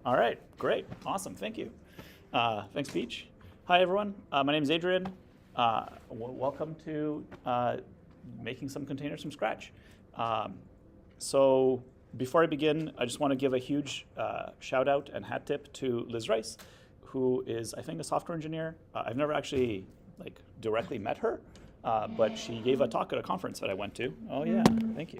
All right, great, awesome, thank you. Thanks, Peach. Hi, everyone. My name is Adrian. Welcome to making some containers from scratch. So before I begin, I just want to give a huge shout out and hat tip to Liz Rice, who is, I think, a software engineer. I've never actually directly met her, but she gave a talk at a conference that I went to. Oh yeah, thank you.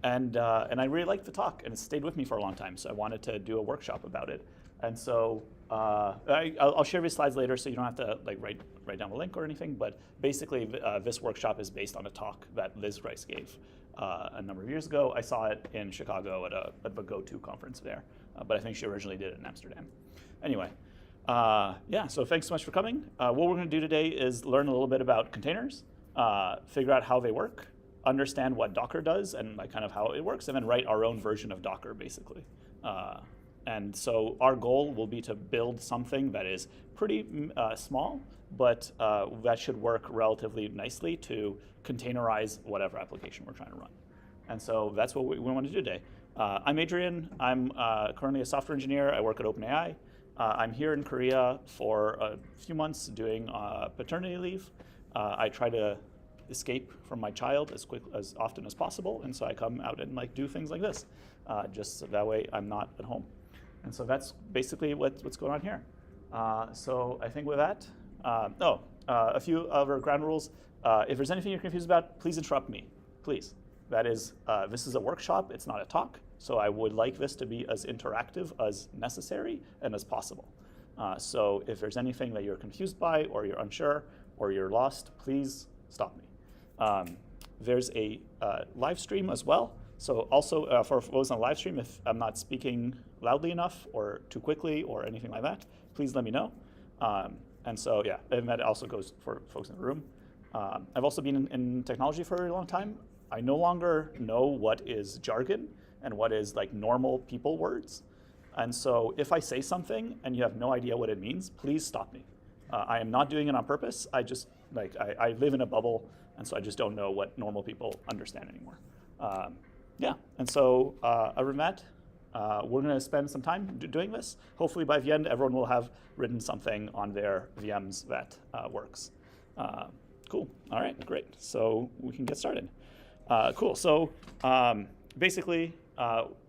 And I really liked the talk, and it stayed with me for a long time, so I wanted to do a workshop about it. And so I'll share these slides later, so you don't have to write down the link or anything, but basically this workshop is based on a talk that Liz Rice gave a number of years ago. I saw it in Chicago at the Go2 conference there, but I think she originally did it in Amsterdam. Anyway, yeah, so thanks so much for coming. What we're going to do today is learn a little bit about containers, figure out how they work, understand what Docker does and kind of how it works, and then write our own version of Docker, basically. And so our goal will be to build something that is pretty small, but that should work relatively nicely to containerize whatever application we're trying to run. And so that's what we want to do today. I'm Adrian. I'm currently a software engineer. I work at OpenAI. I'm here in Korea for a few months doing paternity leave. I try to escape from my child as often as possible, and so I come out and do things like this, just so that way I'm not at home. And so that's basically what's going on here. So I think with that, a few other ground rules. If there's anything you're confused about, please interrupt me, please. That is, this is a workshop, it's not a talk, so I would like this to be as interactive as necessary and as possible. So if there's anything that you're confused by, or you're unsure, or you're lost, please stop me. There's a live stream as well. So also for those on live stream, if I'm not speaking loudly enough or too quickly or anything like that, please let me know. And so yeah, and that also goes for folks in the room. I've also been in technology for a very long time. I no longer know what is jargon and what is normal people words. And so if I say something and you have no idea what it means, please stop me. I am not doing it on purpose. I just I live in a bubble, and so I just don't know what normal people understand anymore. Yeah, and so other than that, we're going to spend some time doing this. Hopefully by the end, everyone will have written something on their VMs that works. Cool, all right, great. So we can get started. Cool, so basically,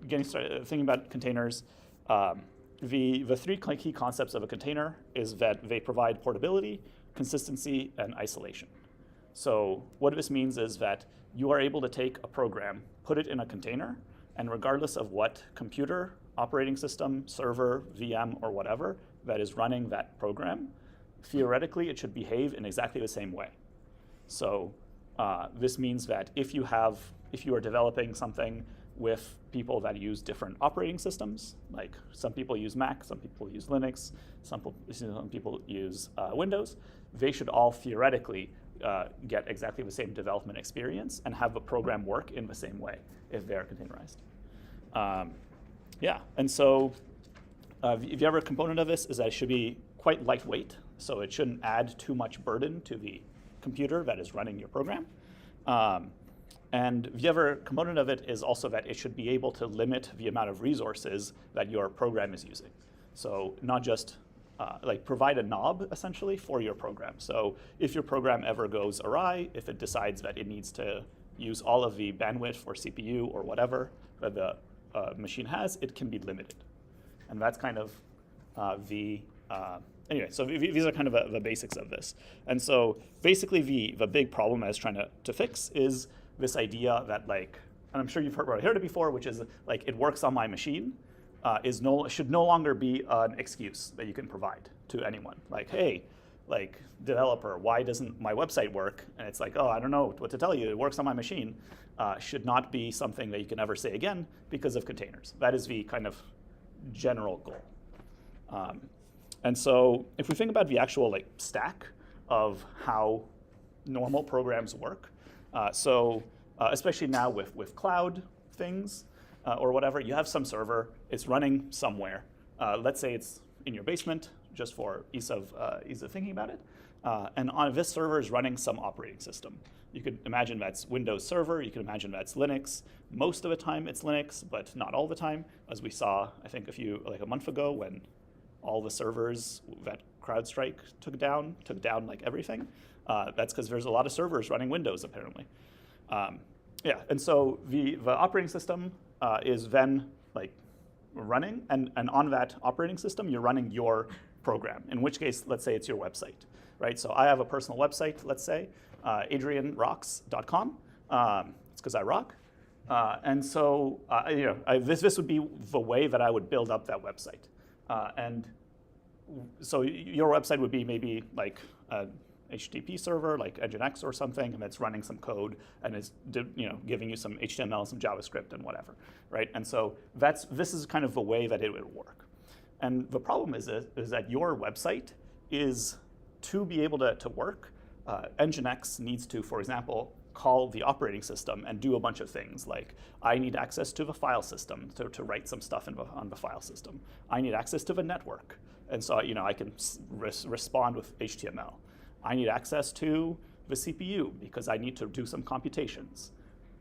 getting started, thinking about containers, the three key concepts of a container is that they provide portability, consistency, and isolation. So what this means is that you are able to take a program, put it in a container, and regardless of what computer, operating system, server, VM, or whatever that is running that program, theoretically it should behave in exactly the same way. So this means that if you are developing something with people that use different operating systems, like some people use Mac, some people use Linux, some people use Windows, they should all theoretically get exactly the same development experience and have the program work in the same way if they're containerized. Yeah, and so the other component of this is that it should be quite lightweight, so it shouldn't add too much burden to the computer that is running your program. And the other component of it is also that it should be able to limit the amount of resources that your program is using. So not just provide a knob, essentially, for your program. So if your program ever goes awry, if it decides that it needs to use all of the bandwidth or CPU or whatever that the machine has, it can be limited. And that's kind of anyway, so these are kind of the basics of this. And so basically the big problem I was trying to fix is this idea that and I'm sure you've heard it before, which is it works on my machine, should no longer be an excuse that you can provide to anyone. Hey, developer, why doesn't my website work? And it's oh, I don't know what to tell you, it works on my machine. Should not be something that you can ever say again because of containers. That is the kind of general goal. And so if we think about the actual stack of how normal programs work, especially now with cloud things or whatever, you have some server, it's running somewhere. Let's say it's in your basement, just for ease of thinking about it. And on this server is running some operating system. You could imagine that's Windows Server. You could imagine that's Linux. Most of the time it's Linux, but not all the time, as we saw, I think, a month ago when all the servers that CrowdStrike took down like everything. That's because there's a lot of servers running Windows, apparently. Yeah, and so the operating system is then like running, and on that operating system, you're running your program, in which case, let's say it's your website, right? So I have a personal website, let's say, adrianrocks.com. It's because I rock. And so this would be the way that I would build up that website. And so your website would be maybe like a HTTP server, like Nginx or something, and it's running some code and is giving you some HTML, some JavaScript, and whatever, right? And so this is kind of the way that it would work. And the problem is that your website is, to be able to work, Nginx needs to, for example, call the operating system and do a bunch of things, like I need access to the file system to write some stuff on the file system. I need access to the network, and so I can respond with HTML. I need access to the CPU because I need to do some computations,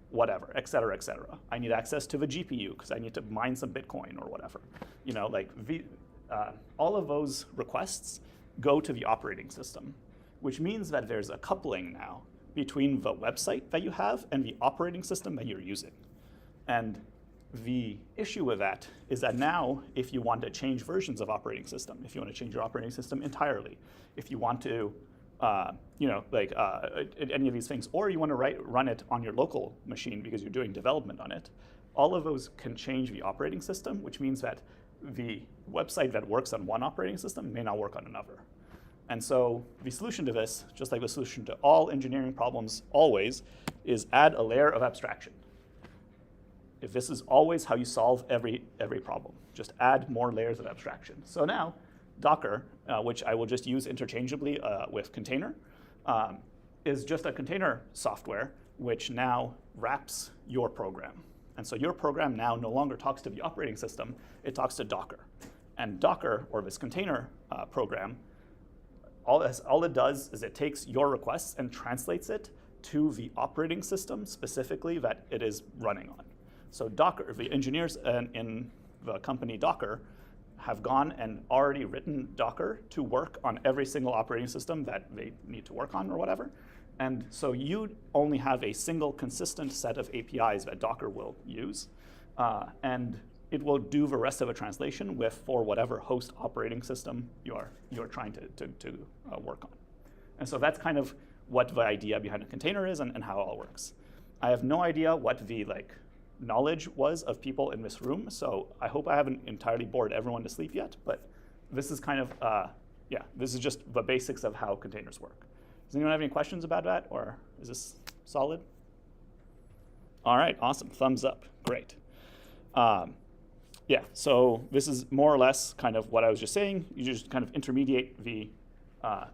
whatever, et cetera, et cetera. I need access to the GPU because I need to mine some Bitcoin or whatever. All of those requests go to the operating system, which means that there's a coupling now between the website that you have and the operating system that you're using. And the issue with that is that now, if you want to change versions of operating system, if you want to change your operating system entirely, if you want to, any of these things, or you want to run it on your local machine because you're doing development on it, all of those can change the operating system, which means that the website that works on one operating system may not work on another. And so the solution to this, just like the solution to all engineering problems always, is add a layer of abstraction. If this is always how you solve every problem, just add more layers of abstraction. So now, Docker, which I will just use interchangeably with container, is just a container software which now wraps your program. And so your program now no longer talks to the operating system, it talks to Docker. And Docker, or this container program, all it does is it takes your requests and translates it to the operating system specifically that it is running on. So Docker, the engineers in the company Docker have gone and already written Docker to work on every single operating system that they need to work on or whatever. And so you only have a single consistent set of APIs that Docker will use. And it will do the rest of the translation for whatever host operating system you're trying to work on. And so that's kind of what the idea behind a container is and how it all works. I have no idea what the knowledge was of people in this room, so I hope I haven't entirely bored everyone to sleep yet, but this is kind of, this is just the basics of how containers work. Does anyone have any questions about that, or is this solid? All right, awesome, thumbs up, great. So this is more or less kind of what I was just saying. You just kind of intermediate the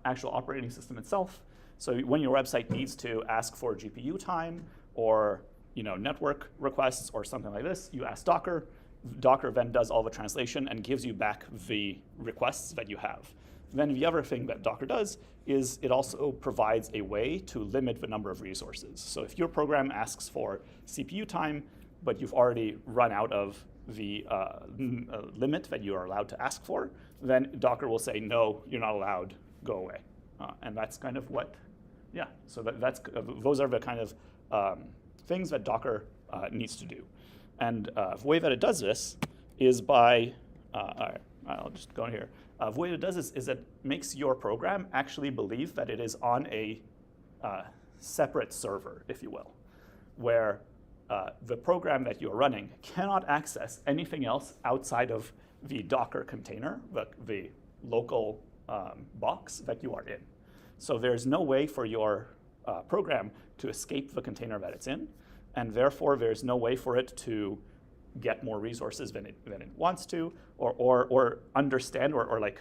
actual operating system itself. So when your website needs to ask for GPU time or network requests or something like this, you ask Docker. Docker then does all the translation and gives you back the requests that you have. Then the other thing that Docker does is it also provides a way to limit the number of resources. So if your program asks for CPU time, but you've already run out of the limit that you are allowed to ask for, then Docker will say, no, you're not allowed, go away. And that's kind of what, so those are the kind of things that Docker needs to do. And the way that it does this is by, all right, I'll just go in here. The way it does this is it makes your program actually believe that it is on a separate server, if you will, where the program that you're running cannot access anything else outside of the Docker container, the local box that you are in. So there's no way for your program to escape the container that it's in, and therefore there's no way for it to get more resources than it wants to, or understand or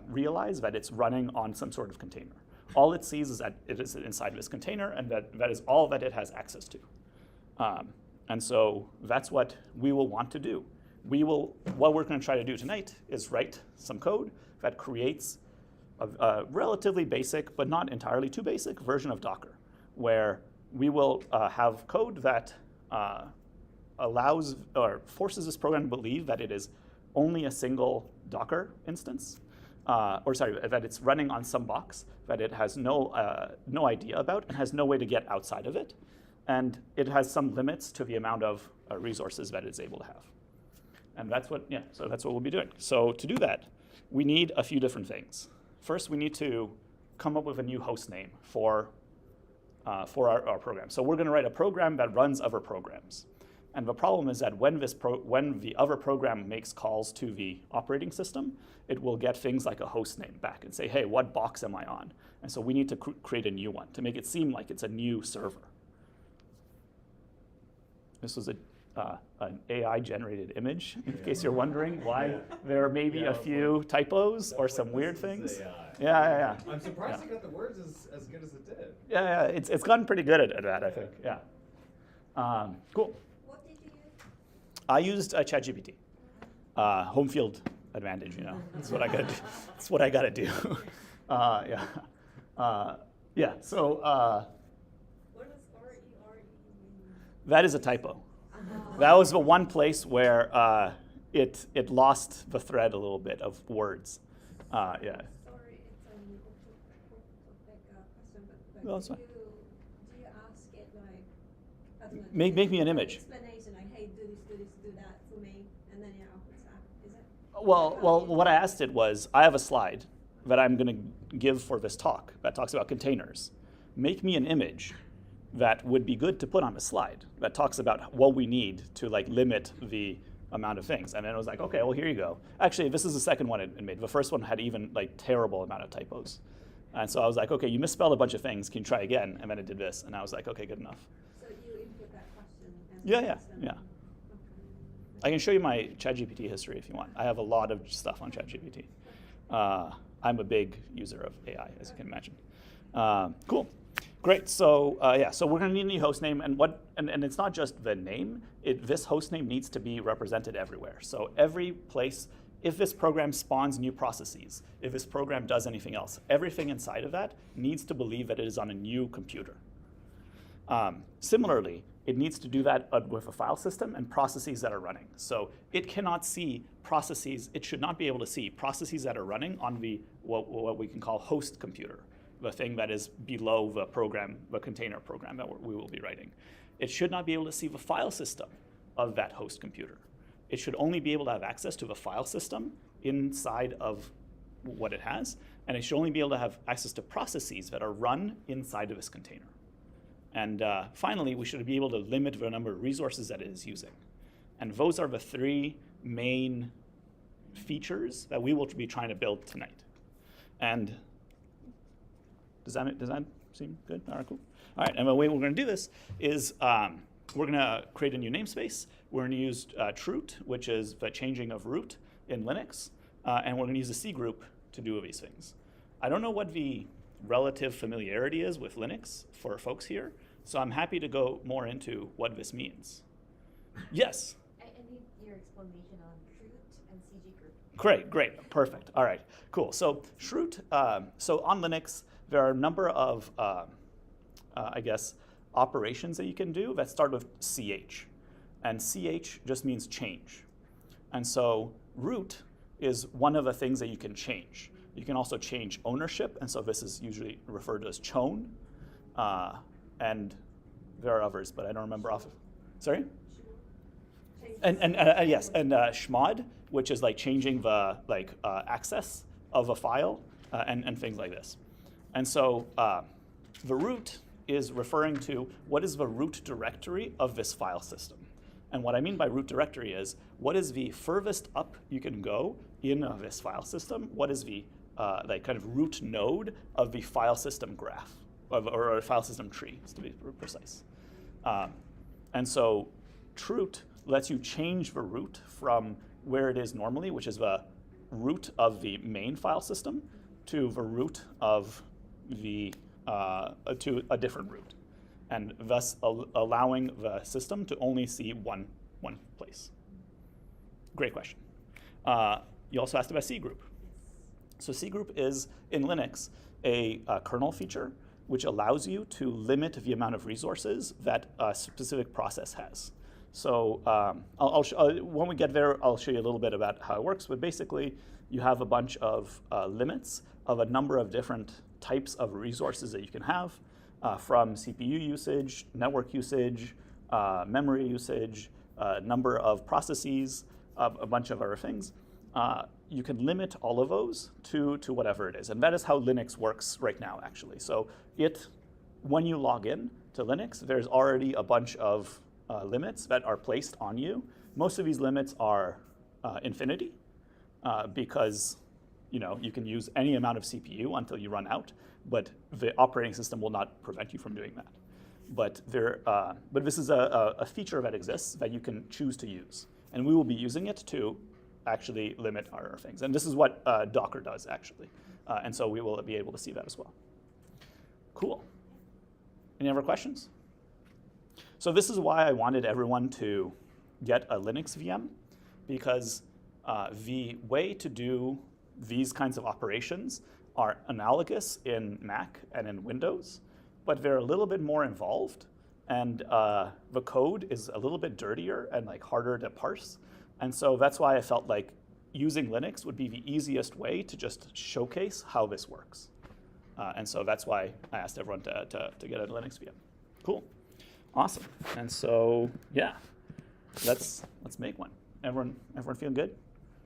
realize that it's running on some sort of container. All it sees is that it is inside this container, and that is all that it has access to. And so that's what we will want to do. What we're going to try to do tonight is write some code that creates a relatively basic, but not entirely too basic, version of Docker, where we will have code that allows or forces this program to believe that it is only a single Docker instance, that it's running on some box that it has no idea about and has no way to get outside of it. And it has some limits to the amount of resources that it's able to have. And that's what we'll be doing. So to do that, we need a few different things. First, we need to come up with a new host name for our program. So we're going to write a program that runs other programs. And the problem is that when the other program makes calls to the operating system, it will get things like a host name back and say, hey, what box am I on? And so we need to create a new one to make it seem like it's a new server. This was an AI-generated image, in case you're wondering why there may be a few typos or some weird things. Yeah. I'm surprised it got the words as good as it did. Yeah, it's gotten pretty good at that, I think. Yeah. Cool. What did you use? I used ChatGPT. Home field advantage, you know. That's what I got to do. That's what I got to do. Yeah. So What does RERE mean? that is a typo. That was the one place where it lost the thread a little bit of words. Yeah. Sorry, it's an question, but No, that's fine. do you ask it like, I don't know, Make me an image. explanation like, hey, do this, do that for me, and then it outputs that, is it? Well, what I asked it was, I have a slide that I'm going to give for this talk that talks about containers. Make me an image that would be good to put on a slide that talks about what we need to like limit the amount of things. And then it was like, okay, well, here you go. Actually, this is the second one it made. The first one had even like terrible amount of typos. And so I was like, okay, you misspelled a bunch of things. Can you try again? And then it did this. And I was like, okay, good enough. So you input that question and Yeah. Okay. I can show you my ChatGPT history if you want. I have a lot of stuff on ChatGPT. I'm a big user of AI, as you can imagine. Cool. Great. So so we're going to need a new host name, and it's not just the name. This host name needs to be represented everywhere. So every place, if this program spawns new processes, if this program does anything else, everything inside of that needs to believe that it is on a new computer. Similarly, it needs to do that with a file system and processes that are running. So it cannot see processes. It should not be able to see processes that are running on the what we can call host computer, the thing that is below the program, the container program that we will be writing. It should not be able to see the file system of that host computer. It should only be able to have access to the file system inside of what it has, and it should only be able to have access to processes that are run inside of this container. And finally, we should be able to limit the number of resources that it is using. And those are the three main features that we will be trying to build tonight. And does that seem good? All right, cool. All right, and the way we're going to do this is we're going to create a new namespace. We're going to use trut, which is the changing of root in Linux, and we're going to use a C group to do these things. I don't know what the relative familiarity is with Linux for folks here, so I'm happy to go more into what this means. Yes? I need your explanation on trut and CG group. Great, perfect. All right, cool. So trut, so on Linux, there are a number of, operations that you can do that start with ch. And ch just means change. And so root is one of the things that you can change. You can also change ownership, and so this is usually referred to as chown. And there are others, but I don't remember off. Sorry? Yes, and chmod, which is like changing the access of a file and things like this. And so the root is referring to what is the root directory of this file system. And what I mean by root directory is what is the furthest up you can go in this file system? What is the kind of root node of the file system graph, or a file system tree, to be precise. And so trut lets you change the root from where it is normally, which is the root of the main file system, to the root of the to a different root, and thus allowing the system to only see one place. Great question. You also asked about C group. So C group is, in Linux, a kernel feature which allows you to limit the amount of resources that a specific process has. So when we get there, I'll show you a little bit about how it works. But basically, you have a bunch of limits of a number of different types of resources that you can have, from CPU usage, network usage, memory usage, number of processes, a bunch of other things. You can limit all of those to whatever it is. And that is how Linux works right now, actually. So when you log in to Linux, there's already a bunch of limits that are placed on you. Most of these limits are infinity, because you can use any amount of CPU until you run out, but the operating system will not prevent you from doing that. But this is a feature that exists that you can choose to use. And we will be using it to actually limit our things. And this is what Docker does, actually. And so we will be able to see that as well. Cool. Any other questions? So this is why I wanted everyone to get a Linux VM, because the way to do these kinds of operations are analogous in Mac and in Windows, but they're a little bit more involved, and the code is a little bit dirtier and harder to parse. And so that's why I felt like using Linux would be the easiest way to just showcase how this works. And so that's why I asked everyone to get a Linux VM. Cool. Awesome. And so, yeah, let's make one. Everyone feeling good?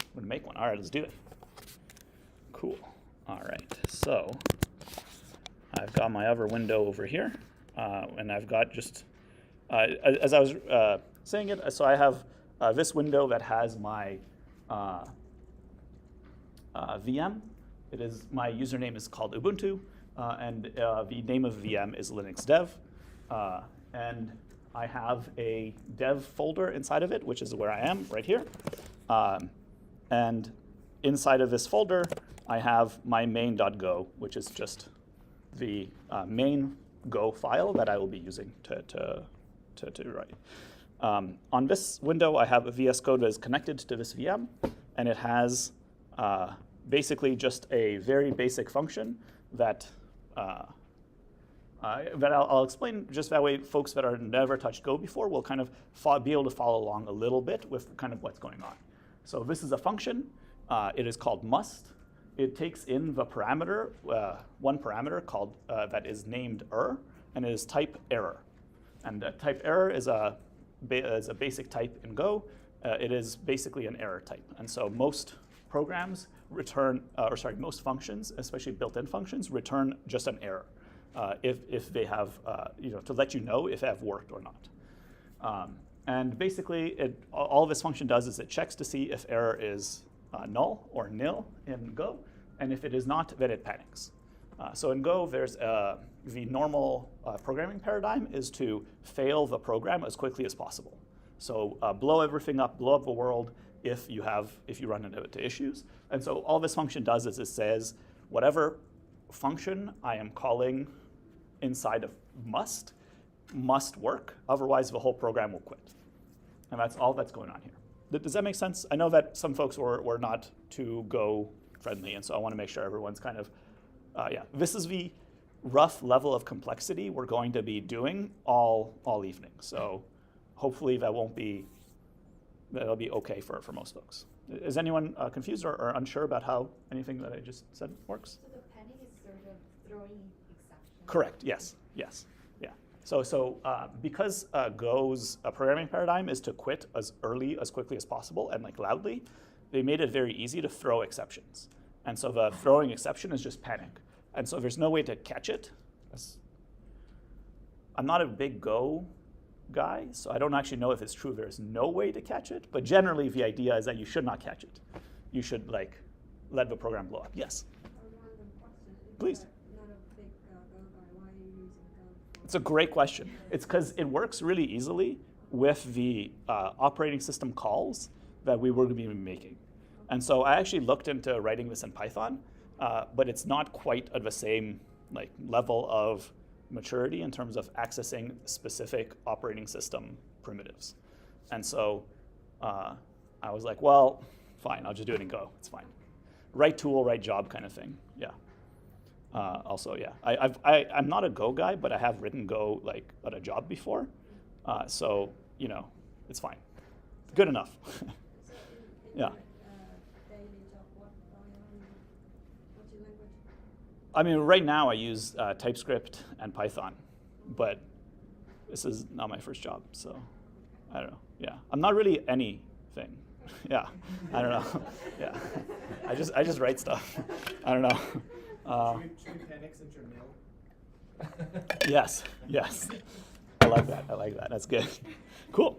I'm gonna make one. All right, let's do it. Cool. All right, so I've got my other window over here, and I've got just, as I was saying it, so I have this window that has my VM. My username is called Ubuntu, and the name of the VM is Linux Dev. And I have a dev folder inside of it, which is where I am right here. And inside of this folder, I have my main.go, which is just the main Go file that I will be using to write. On this window, I have a VS Code that is connected to this VM, and it has basically just a very basic function that I'll explain just that way folks that are never touched Go before will kind of be able to follow along a little bit with kind of what's going on. So this is a function. It is called must. It takes in the parameter, one parameter called that is named and it is type error. And type error is a basic type in Go. It is basically an error type. And so most programs return, most functions, especially built-in functions, return just an error if they have, to let you know if they have worked or not. And basically, all this function does is it checks to see if error is null or nil in Go, and if it is not, then it panics. So in Go, there's the normal programming paradigm is to fail the program as quickly as possible. So blow everything up, blow up the world if you run into issues. And so all this function does is it says whatever function I am calling inside of must work, otherwise the whole program will quit. And that's all that's going on here. Does that make sense? I know that some folks were not too Go friendly, and so I want to make sure everyone's kind of, this is the rough level of complexity we're going to be doing all evening. So hopefully that'll be okay for most folks. Is anyone confused or unsure about how anything that I just said works? So the panic is sort of throwing exceptions. Correct, yes. So because Go's programming paradigm is to quit as quickly as possible and loudly, they made it very easy to throw exceptions. And so the throwing exception is just panic. And so there's no way to catch it. I'm not a big Go guy, so I don't actually know if it's true there's no way to catch it, but generally the idea is that you should not catch it. You should let the program blow up. Yes? A random question. If Please. you're not a big Go guy, why are you using Go? It's a great question. It's because it works really easily with the operating system calls that we were going to be making. And so I actually looked into writing this in Python, but it's not quite at the same level of maturity in terms of accessing specific operating system primitives. And so I was like, well, fine, I'll just do it in Go. It's fine. Right tool, right job kind of thing. Yeah. Also, yeah, I'm not a Go guy, but I have written Go like at a job before, so you know, it's fine, good enough. So in Yeah. your daily job, what language? I mean, right now I use TypeScript and Python, but this is not my first job, so I don't know. Yeah, I'm not really anything. Yeah, I don't know. Yeah, I just write stuff. I don't know. Should we panic since you're nil? Yes, yes. I like that. I like that. That's good. Cool.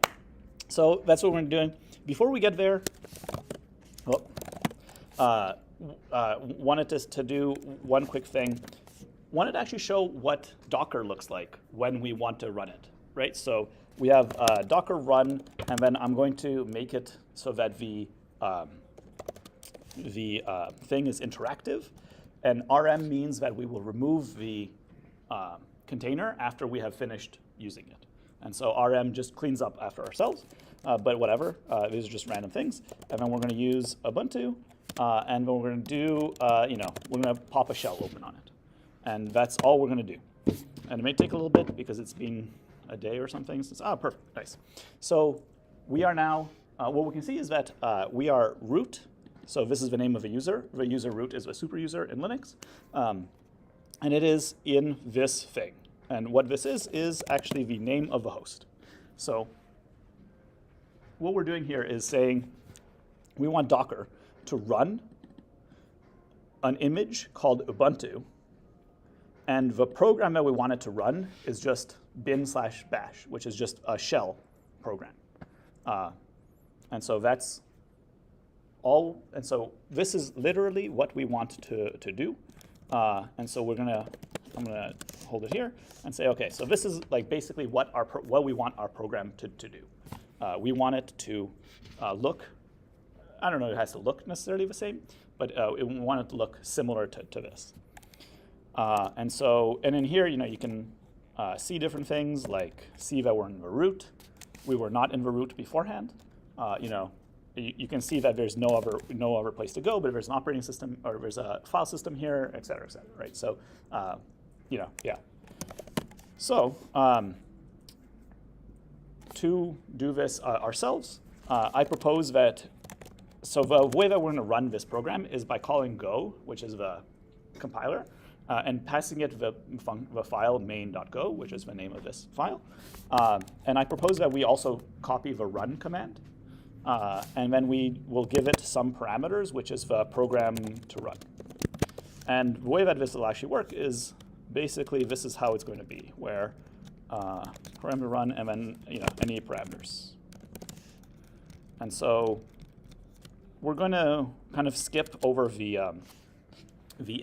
So that's what we're doing. Before we get there, wanted to do one quick thing. Wanted to actually show what Docker looks like when we want to run it, right? So we have Docker run, and then I'm going to make it so that the thing is interactive. And RM means that we will remove the container after we have finished using it. And so RM just cleans up after ourselves, but whatever, these are just random things. And then we're going to use Ubuntu, and then we're going to do, we're going to pop a shell open on it. And that's all we're going to do. And it may take a little bit because it's been a day or something since, perfect, nice. So we are now, what we can see is that we are root. So this is the name of a user. The user root is a super user in Linux. And it is in this thing. And what this is actually the name of the host. So what we're doing here is saying we want Docker to run an image called Ubuntu. And the program that we want it to run is just bin/bash, which is just a shell program. And so that's all. And so this is literally what we want to do. And so I'm gonna hold it here and say, okay, so this is like basically what we want our program to do. We want it to look, I don't know if it has to look necessarily the same, but we want it to look similar to this. And in here, you can see different things, like see that we're in the root. We were not in the root beforehand. You can see that there's no other place to go, but there's an operating system, or there's a file system here, et cetera, right? So, yeah. So, to do this ourselves, I propose that, so the way that we're going to run this program is by calling Go, which is the compiler, and passing it the file main.go, which is the name of this file. And I propose that we also copy the run command. And then we will give it some parameters, which is the program to run. And the way that this will actually work is basically this is how it's going to be, where program to run and then any parameters. And so we're going to kind of skip over the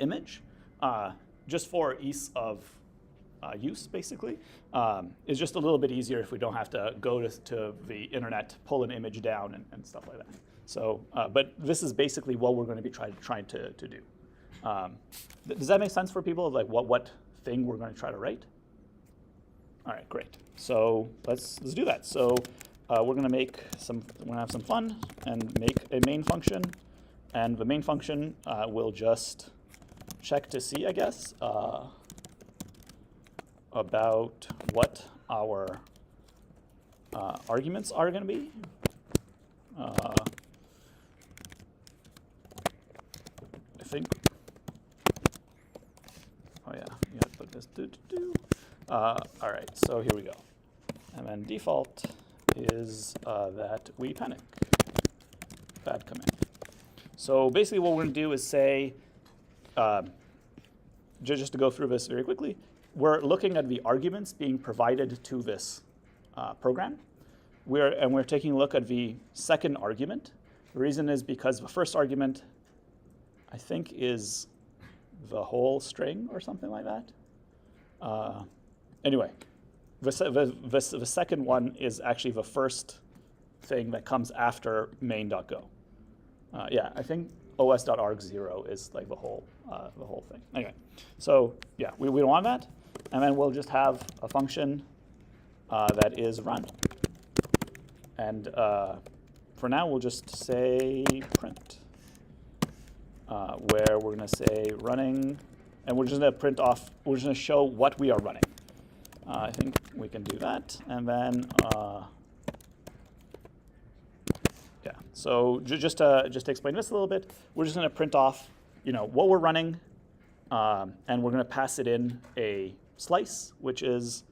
image just for ease of use, basically. It's just a little bit easier if we don't have to go to the internet, pull an image down, and stuff like that. So, but this is basically what we're going to be trying to do. Does that make sense for people? Like what thing we're going to try to write? All right, great. So let's do that. So we're going to have some fun and make a main function, and the main function will just check to see, I guess, about what our arguments are going to be. I think. Oh yeah, you have to put this. All right, so here we go. And then default is that we panic. Bad command. So basically, what we're going to do is say, just to go through this very quickly. We're looking at the arguments being provided to this program. We're taking a look at the second argument. The reason is because the first argument, I think, is the whole string or something like that. Anyway, the second one is actually the first thing that comes after main.go. Yeah, I think os.arg0 is like the whole thing. Anyway, so yeah, we don't want that. And then we'll just have a function that is run. And for now, we'll just say print, where we're going to say running and we're just going to print off, we're just going to show what we are running. I think we can do that, and then, yeah. So just to explain this a little bit, we're just going to print off, what we're running, and we're going to pass it in a slice, which is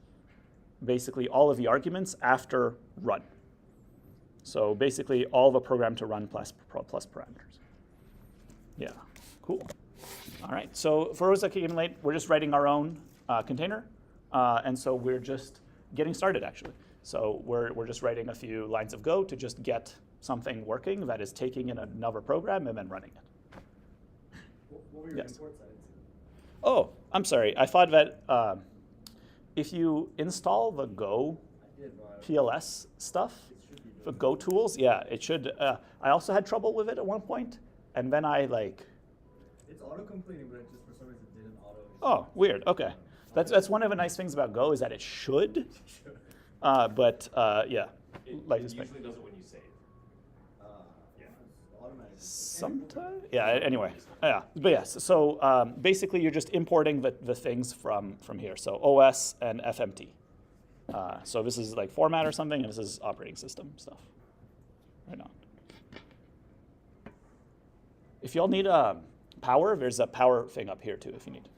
basically all of the arguments after run. So basically all the program to run plus parameters. Yeah, cool. All right, so for those that came in late, we're just writing our own container. And so we're just getting started, actually. So we're just writing a few lines of Go to just get something working that is taking in another program and then running it. What were your Yes. import settings? Oh, I'm sorry. I thought that if you install the Go I did, but PLS stuff, it should be the doing Go tools, yeah, it should. I also had trouble with it at one point, and then I It's auto-completing, but it just for some reason didn't auto. oh, weird. Okay, that's one of the nice things about Go is that it should, but yeah, It like usually does it when you save. Yeah. It's automatic. sometimes. Yeah. Anyway, yeah, but yes. So basically, you're just importing the things from here. So OS and FMT. So this is like format or something, and this is operating system stuff. Right on. If y'all need power, there's a power thing up here too if you need.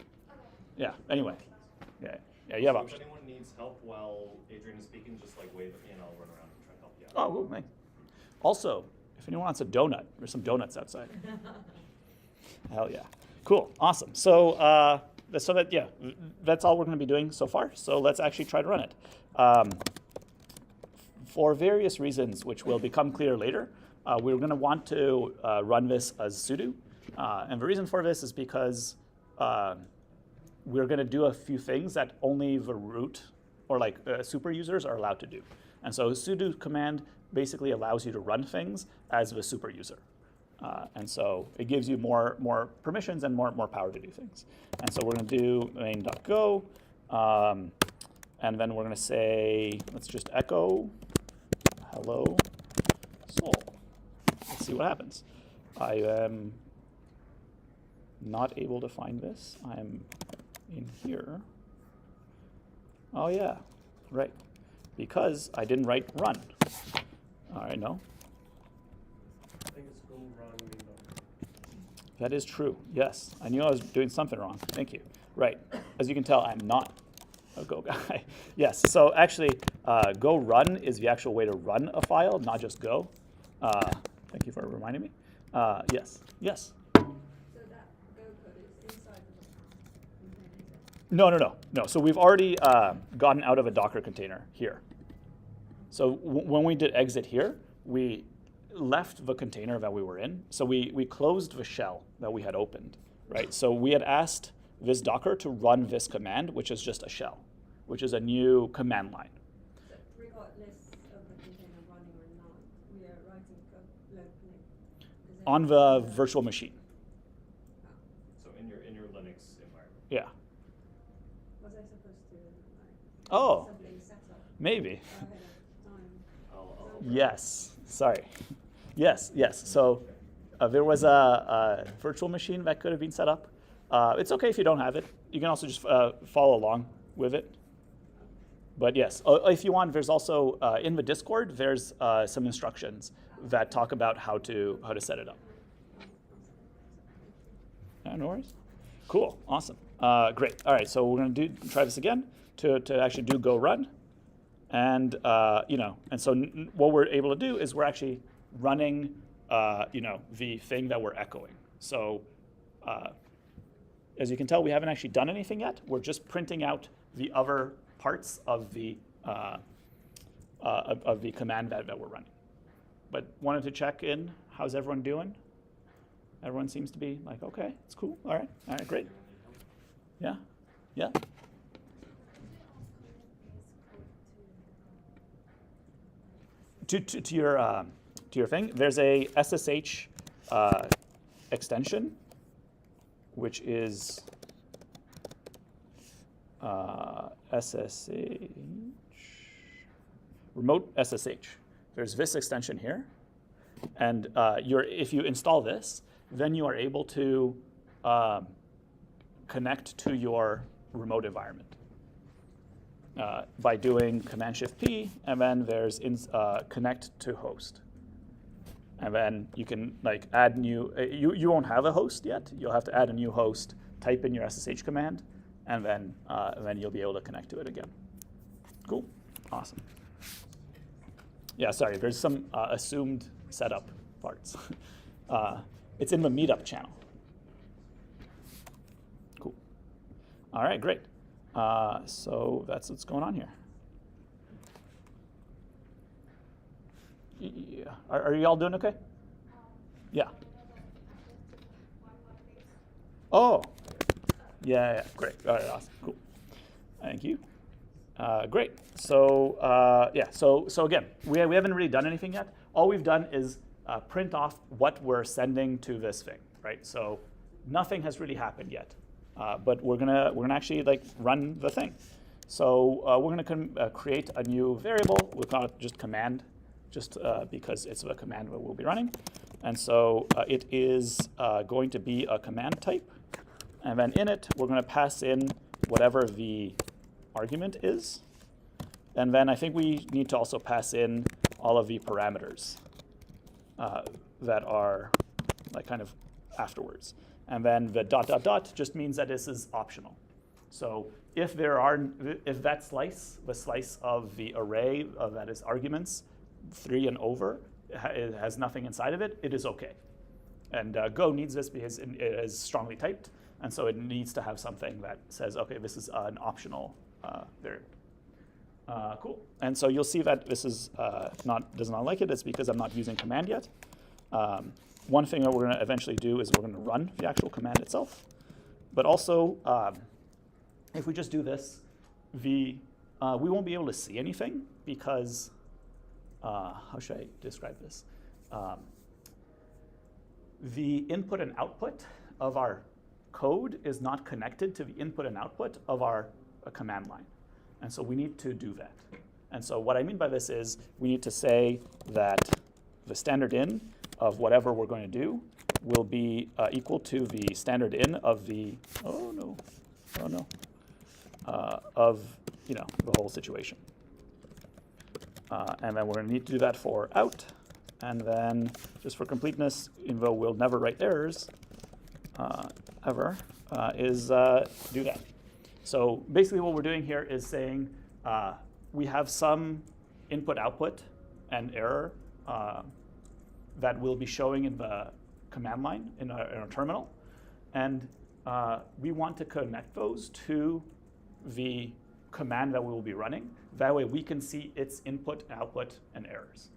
Yeah, anyway. Yeah, you have So options. if anyone needs help while Adrian is speaking, just like wave at me and I'll run around and try to help you out. Oh, cool, thanks. Also, if anyone wants a donut, there's some donuts outside. Hell yeah. Cool, awesome. So, that's all we're going to be doing so far. So let's actually try to run it. For various reasons, which will become clear later, we're going to want to run this as sudo. And the reason for this is because we're going to do a few things that only the root or super users are allowed to do. And so sudo command basically allows you to run things as the super user. And so it gives you more permissions and more power to do things. And so we're going to do main.go. And then we're going to say, let's just echo hello Seoul. Let's see what happens. I am not able to find this. I'm in here. Oh yeah, right. Because I didn't write run. All right, no. I think it's go run window. That is true, yes. I knew I was doing something wrong. Thank you. Right, as you can tell, I'm not a Go guy. Yes, so actually, go run is the actual way to run a file, not just go. Thank you for reminding me. Yes. So that Go code is inside the container. No. So we've already gotten out of a Docker container here. So when we did exit here, we left the container that we were in. So we closed the shell that we had opened, right? So we had asked this Docker to run this command, which is just a shell, which is a new command line. So regardless of the container running or not, we are writing code locally. Is it- On the virtual machine. So in your Linux environment. Yeah. Was I supposed to like Oh, something set up maybe. ahead of time? I'll Yes. Sorry. Yes. So there was a virtual machine that could have been set up. It's okay if you don't have it. You can also just follow along with it. But yes, if you want, there's also in the Discord, there's some instructions that talk about how to set it up. Yeah, no worries. Cool, awesome, great. All right, so we're gonna try this again to actually do go run, and and so what we're able to do is we're actually running the thing that we're echoing. So as you can tell, we haven't actually done anything yet. We're just printing out the other parts of the command that we're running. But wanted to check in. How's everyone doing? Everyone seems to be like, okay, it's cool. All right, great. Yeah. To your thing, there's a SSH extension, which is SSH, remote SSH. There's this extension here, and if you install this, then you are able to connect to your remote environment by doing Command-Shift-P, and then there's connect to host. And then you can like add new, you won't have a host yet. You'll have to add a new host, type in your SSH command, and then you'll be able to connect to it again. Cool, awesome. Yeah, sorry, there's some assumed setup parts. It's in the meetup channel. Cool. All right, great. So that's what's going on here. Yeah. Are you all doing okay? Yeah. Oh. Yeah, great. All right, awesome. Cool. Thank you. Great. So so again, we haven't really done anything yet. All we've done is print off what we're sending to this thing, right? So nothing has really happened yet, but we're gonna actually like run the thing. So we're gonna create a new variable. We'll call it just command, just because it's a command that we'll be running. And so it is going to be a command type, and then in it we're gonna pass in whatever the argument is. And then I think we need to also pass in all of the parameters that are like kind of afterwards. And then the ... just means that this is optional. So if that slice, the slice of the array that is arguments 3 and over, it has nothing inside of it, it is okay. And Go needs this because it is strongly typed, and so it needs to have something that says, okay, this is an optional variable. Cool. And so you'll see that this is does not like it. It's because I'm not using command yet. One thing that we're going to eventually do is we're going to run the actual command itself. But also, if we just do this, we won't be able to see anything because, how should I describe this? The input and output of our code is not connected to the input and output of our command line. And so we need to do that. And so what I mean by this is we need to say that the standard in of whatever we're going to do will be equal to the standard in of the, of the whole situation. And then we're going to need to do that for out. And then just for completeness, even though we'll never write errors ever, is do that. So basically what we're doing here is saying we have some input output and error that will be showing in the command line in our terminal. And we want to connect those to the command that we will be running. That way we can see its input, output, and errors.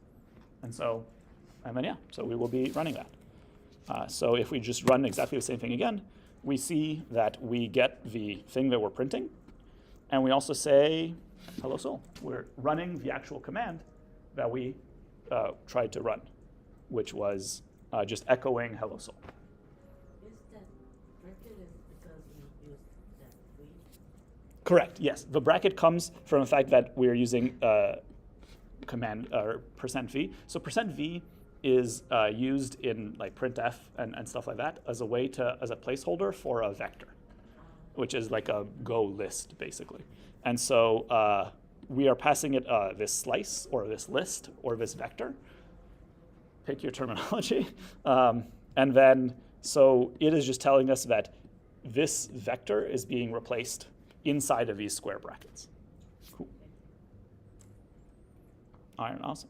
And then so we will be running that. So if we just run exactly the same thing again, we see that we get the thing that we're printing, and we also say, hello Soul. We're running the actual command that we tried to run, which was just echoing hello Soul. Is that bracket is because we used that free? Correct, yes. The bracket comes from the fact that we're using command or %v. So %v is used in like printf and stuff like that as a way as a placeholder for a vector, which is like a Go list basically. And so we are passing it this slice or this list or this vector. Pick your terminology. And then so it is just telling us that this vector is being replaced inside of these square brackets. Cool. All right, awesome.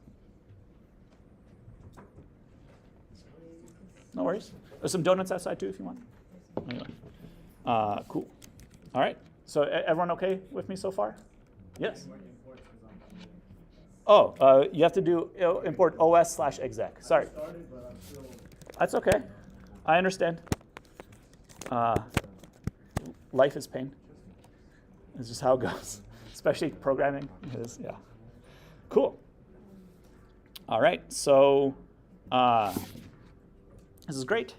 No worries. There's some donuts outside too if you want. Anyway. Cool. All right. So everyone okay with me so far? Yes? Oh, you have to do import os/exec. Sorry. That's okay. I understand. Life is pain. It's just how it goes, especially programming. Yeah. Cool. All right. So this is great.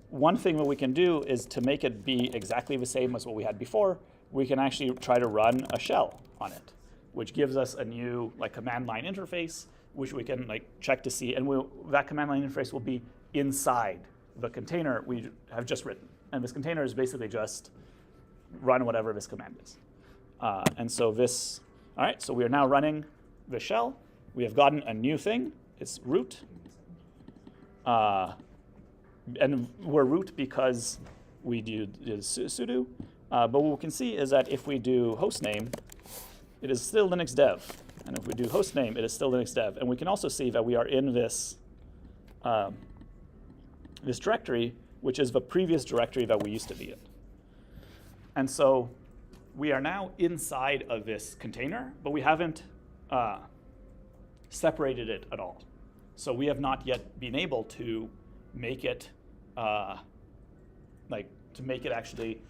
One thing that we can do is to make it be exactly the same as what we had before, we can actually try to run a shell on it, which gives us a new like command line interface, which we can like check to see, and that command line interface will be inside the container we have just written. And this container is basically just run whatever this command is. And so this, all right, so we are now running the shell. We have gotten a new thing. It's root. And we're root because we did sudo. But what we can see is that if we do hostname, it is still Linux dev. And if we do hostname, it is still Linux dev. And we can also see that we are in this, this directory, which is the previous directory that we used to be in. And so we are now inside of this container, but we haven't separated it at all. So we have not yet been able to make it actually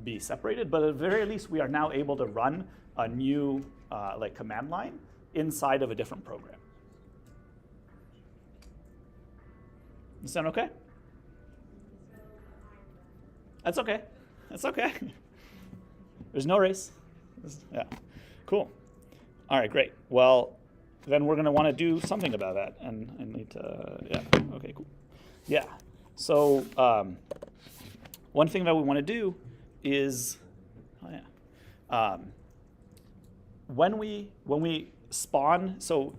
be separated. But at the very least, we are now able to run a new command line inside of a different program. Does that sound okay? That's okay. That's okay. There's no race. Yeah. Cool. All right, great. Well, then we're going to want to do something about that. And I need to, yeah. Okay, cool. Yeah. So one thing that we want to do is, when we spawn, so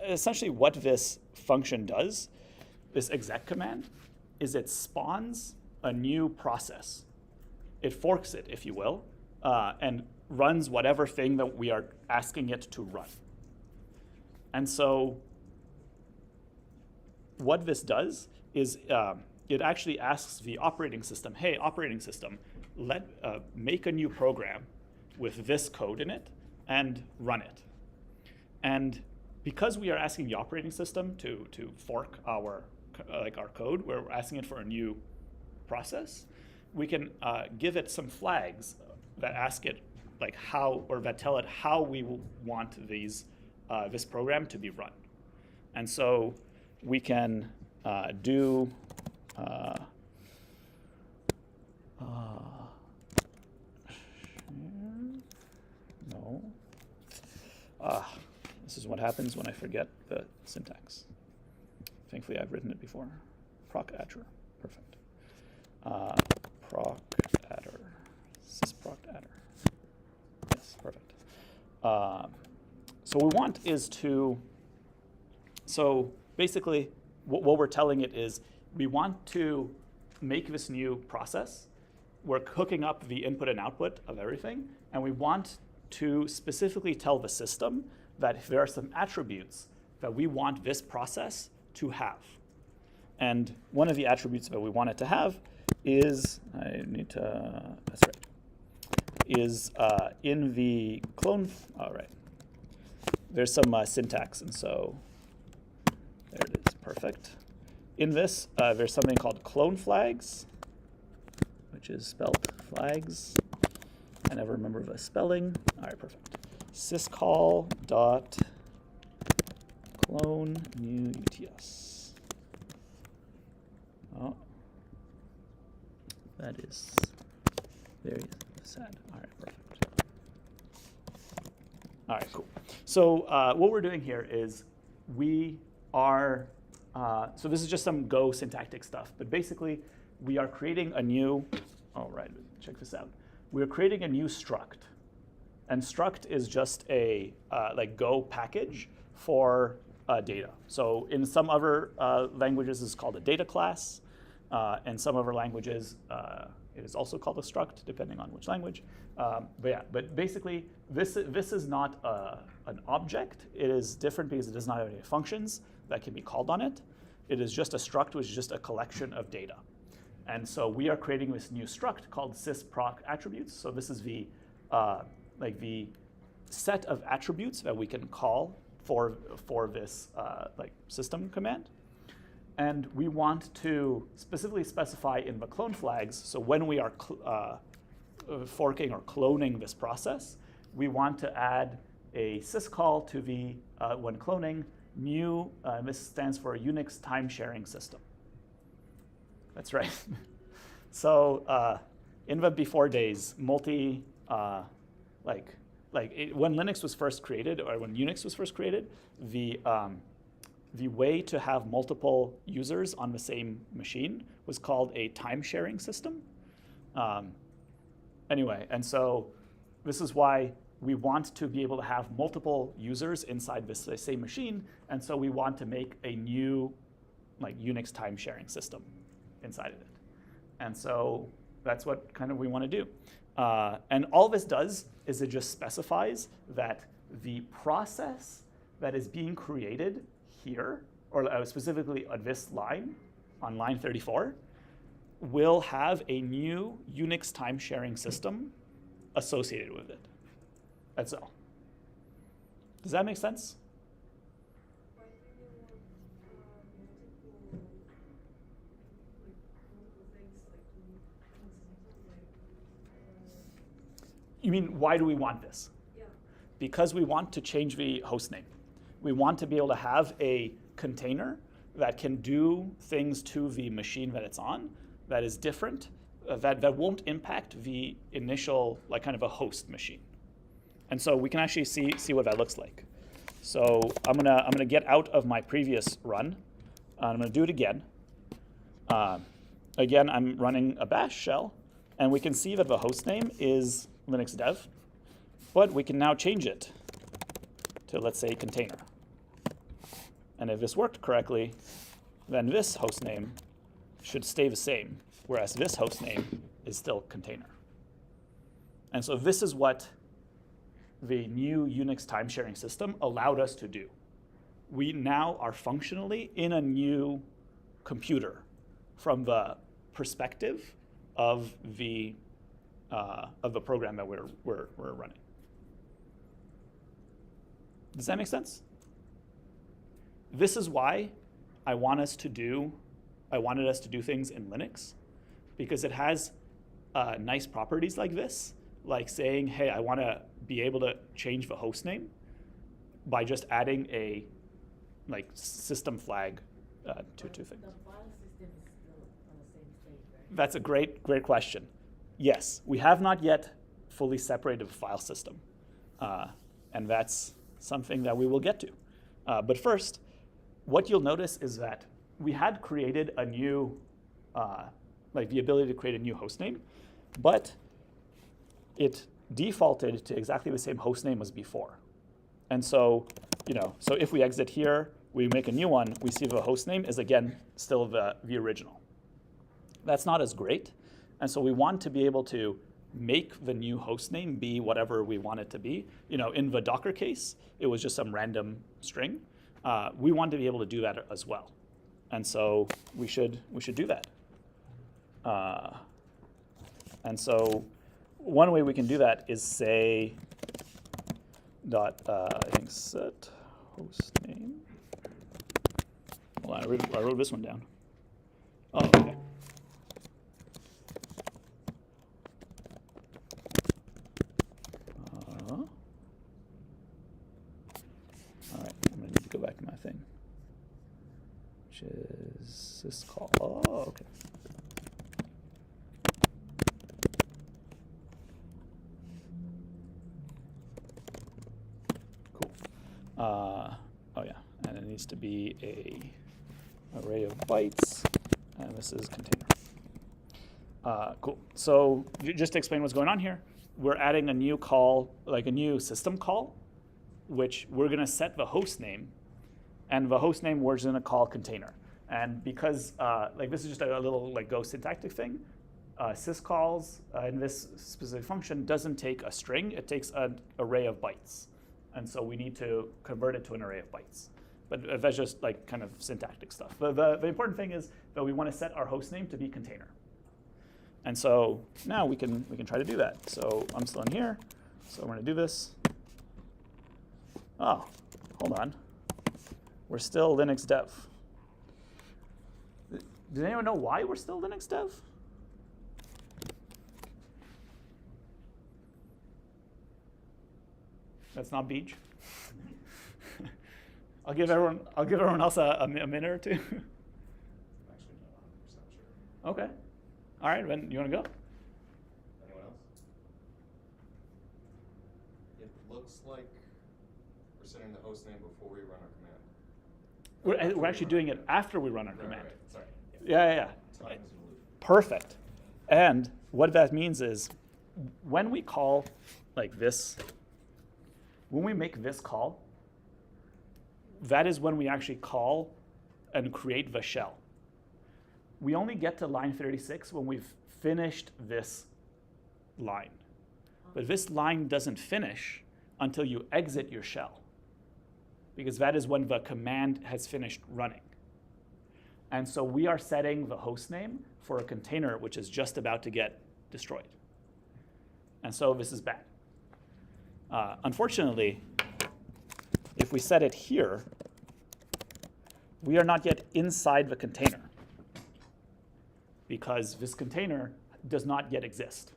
essentially what this function does, this exec command, is it spawns a new process. It forks it, if you will, and runs whatever thing that we are asking it to run. And so what this does is it actually asks the operating system, hey, operating system, make a new program with this code in it and run it. And because we are asking the operating system to fork our code, where we're asking it for a new process, we can give it some flags that ask it that tell it how we want this program to be run. And so we can do no. This is what happens when I forget the syntax. Thankfully, I've written it before. Proc adder, perfect. Proc adder, sysproc adder. Yes, perfect. So what we want is to, so basically what we're telling it is we want to make this new process. We're hooking up the input and output of everything, and we want to specifically tell the system that there are some attributes that we want this process to have. And one of the attributes that we want it to have is, that's right, is in the clone, all right. There's some syntax, and so there it is, perfect. In this, there's something called clone flags, which is spelled flags. I never remember the spelling. All right, perfect. Syscall dot clone new UTS. Oh, that is very sad. All right, perfect. All right, cool. So what we're doing here is we are, so this is just some Go syntactic stuff, but basically we are creating a new, all right, check this out. We're creating a new struct. And struct is just a Go package for data. So in some other languages, it's called a data class. In some other languages, it is also called a struct, depending on which language. But basically, this is not an object. It is different because it does not have any functions that can be called on it. It is just a struct, which is just a collection of data. And so we are creating this new struct called sysproc attributes. So this is the the set of attributes that we can call for this system command. And we want to specifically specify in the clone flags, so when we are forking or cloning this process, we want to add a syscall to the, when cloning, new, this stands for Unix time sharing system. That's right. So in the before days, when Linux was first created, or when Unix was first created, the the way to have multiple users on the same machine was called a time-sharing system. Anyway, and so this is why we want to be able to have multiple users inside this same machine, and so we want to make a new like Unix time-sharing system inside of it. And so that's what kind of we want to do. And all this does is it just specifies that the process that is being created here, or specifically on this line, on line 34, will have a new Unix time-sharing system associated with it. That's all. Does that make sense? Why do you want multiple things You mean, why do we want this? yeah. Because we want to change the host name. We want to be able to have a container that can do things to the machine that it's on that is different, that won't impact the initial, like kind of a host machine. And so we can actually see what that looks like. So I'm gonna get out of my previous run. I'm gonna do it again. Again, I'm running a bash shell, and we can see that the host name is Linux dev, but we can now change it to, let's say, container. And if this worked correctly, then this host name should stay the same, whereas this host name is still container. And so this is what the new Unix time-sharing system allowed us to do. We now are functionally in a new computer from the perspective of the program that we're running. Does that make sense? This is why I wanted us to do things in Linux, because it has nice properties like this, like saying, hey, I want to be able to change the host name by just adding a like system flag to things. The file system is still on the same state, right? That's a great question. Yes, we have not yet fully separated the file system, and that's something that we will get to. But first, what you'll notice is that we had created a new, like the ability to create a new host name, but it defaulted to exactly the same host name as before. And so, so if we exit here, we make a new one, we see the host name is again still the original. That's not as great. And so we want to be able to make the new host name be whatever we want it to be. In the Docker case, it was just some random string. We want to be able to do that as well. And so we should do that. And so one way we can do that is say dot I think set host name. Hold on, I wrote this one down. Oh, okay. All right, I'm gonna need to go back to my thing, which is this call. Oh, okay. Cool. Oh yeah, and it needs to be a array of bytes, and this is container. Cool. So just to explain what's going on here, we're adding a new call, like a new system call, which we're going to set the host name, and the host name we're going to call container. And because like this is just a little like Go syntactic thing, syscalls in this specific function doesn't take a string; it takes an array of bytes, and so we need to convert it to an array of bytes. But that's just like kind of syntactic stuff. The important thing is that we want to set our host name to be container. And so now we can try to do that. So I'm still in here. So we're going to do this. Oh, hold on. We're still Linux dev. Does anyone know why we're still Linux dev? That's not Beach. I'll give everyone else a minute or two. I'm actually not 100% sure. Okay. All right, Ben, you want to go? Anyone else? It looks like we're setting the host name before we run our We're actually doing it after we run our Right, command. right, sorry. Yeah. Time is in the loop. Perfect. And what that means is when we call like this, when we make this call, that is when we actually call and create the shell. We only get to line 36 when we've finished this line. But this line doesn't finish until you exit your shell, because that is when the command has finished running. And so we are setting the host name for a container which is just about to get destroyed. And so this is bad. Unfortunately, if we set it here, we are not yet inside the container, because this container does not yet exist.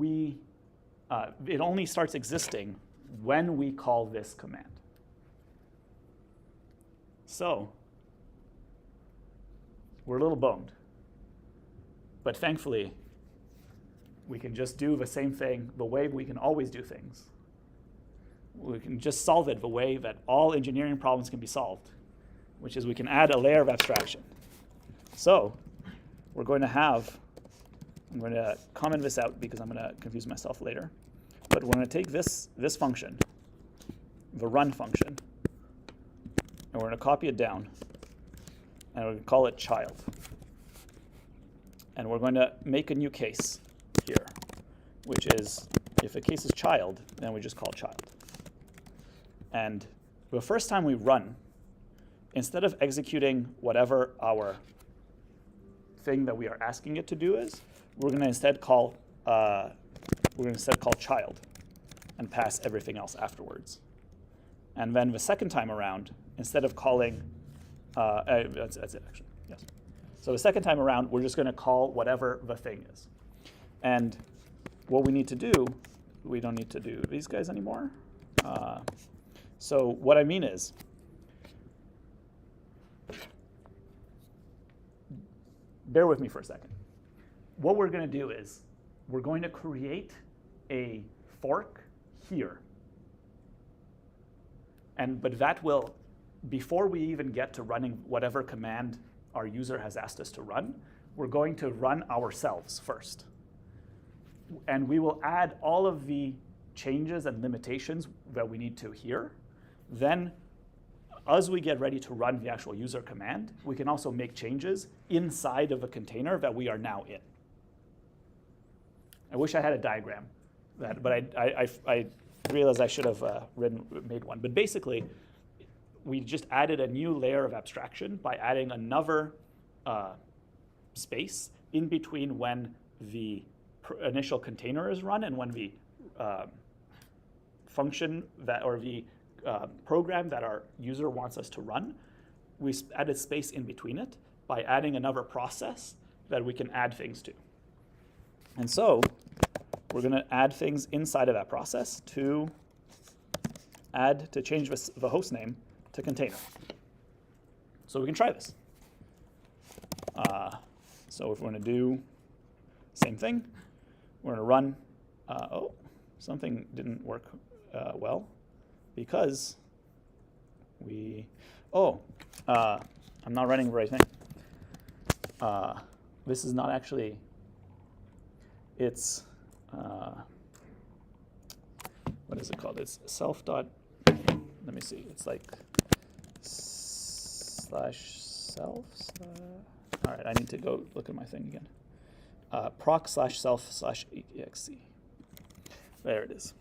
It only starts existing when we call this command. So we're a little boned. But thankfully, we can just do the same thing the way we can always do things. We can just solve it the way that all engineering problems can be solved, which is we can add a layer of abstraction. So we're going to have, I'm going to comment this out because I'm going to confuse myself later. But we're going to take this function, the run function, and we're going to copy it down, and we're going to call it child. And we're going to make a new case here, which is if the case is child, then we just call child. And the first time we run, instead of executing whatever our thing that we are asking it to do is, we're going to instead call child and pass everything else afterwards. And then the second time around, instead of calling, that's it actually, yes. So the second time around, we're just going to call whatever the thing is. And what we need to do, we don't need to do these guys anymore. So what I mean is, bear with me for a second. What we're going to do is we're going to create a fork here. But that will, before we even get to running whatever command our user has asked us to run, we're going to run ourselves first. And we will add all of the changes and limitations that we need to here. Then, as we get ready to run the actual user command, we can also make changes inside of a container that we are now in. I wish I had a diagram, but I realized I should have made one. But basically, we just added a new layer of abstraction by adding another space in between when the initial container is run and when the function that, or the program that our user wants us to run. We added space in between it by adding another process that we can add things to. And so we're going to add things inside of that process to change the host name to container. So we can try this. So if we're going to do same thing, we're going to run. Something didn't work well because I'm not running the right thing. This is not actually, it's, what is it called? It's self dot, let me see, it's like /self. All right, I need to go look at my thing again. proc/self/exe. There it is.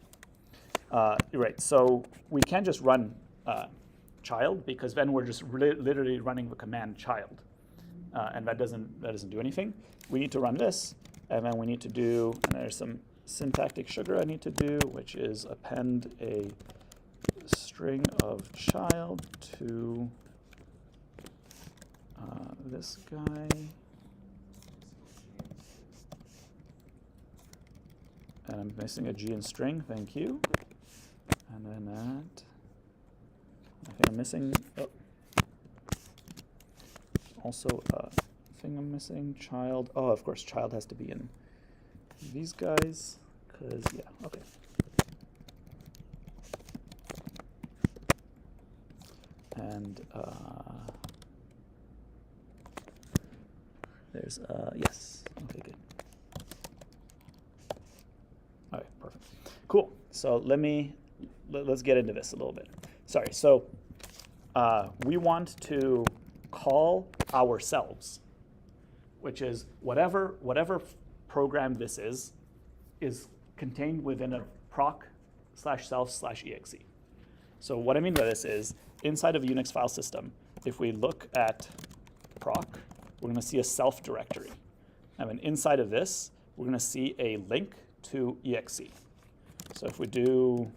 Right, so we can't just run child, because then we're just literally running the command child, and that doesn't do anything. We need to run this, and then we need to do, and there's some syntactic sugar I need to do, which is append a string of child to this guy. And I'm missing a G in string, thank you. And then that, I think I'm missing, also a thing I'm missing, child. Oh, of course, child has to be in these guys, because, yeah, okay. And there's, yes, okay, good. All right, perfect. Cool, so let's get into this a little bit. Sorry, so we want to call ourselves, which is whatever program this is contained within a proc/self/exe. So what I mean by this is, inside of a Unix file system, if we look at proc, we're going to see a self directory. And then inside of this, we're going to see a link to exe. So if we do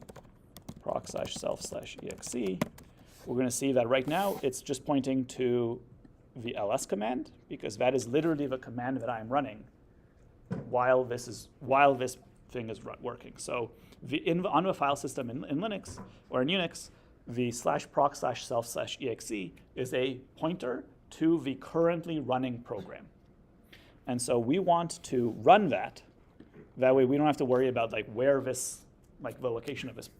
proc/self/exe, we're going to see that right now it's just pointing to the ls command, because that is literally the command that I'm running while this thing is working. So on the file system in Linux or in Unix, the /proc/self/exe is a pointer to the currently running program. And so we want to run that. That way we don't have to worry about like where this, like the location of this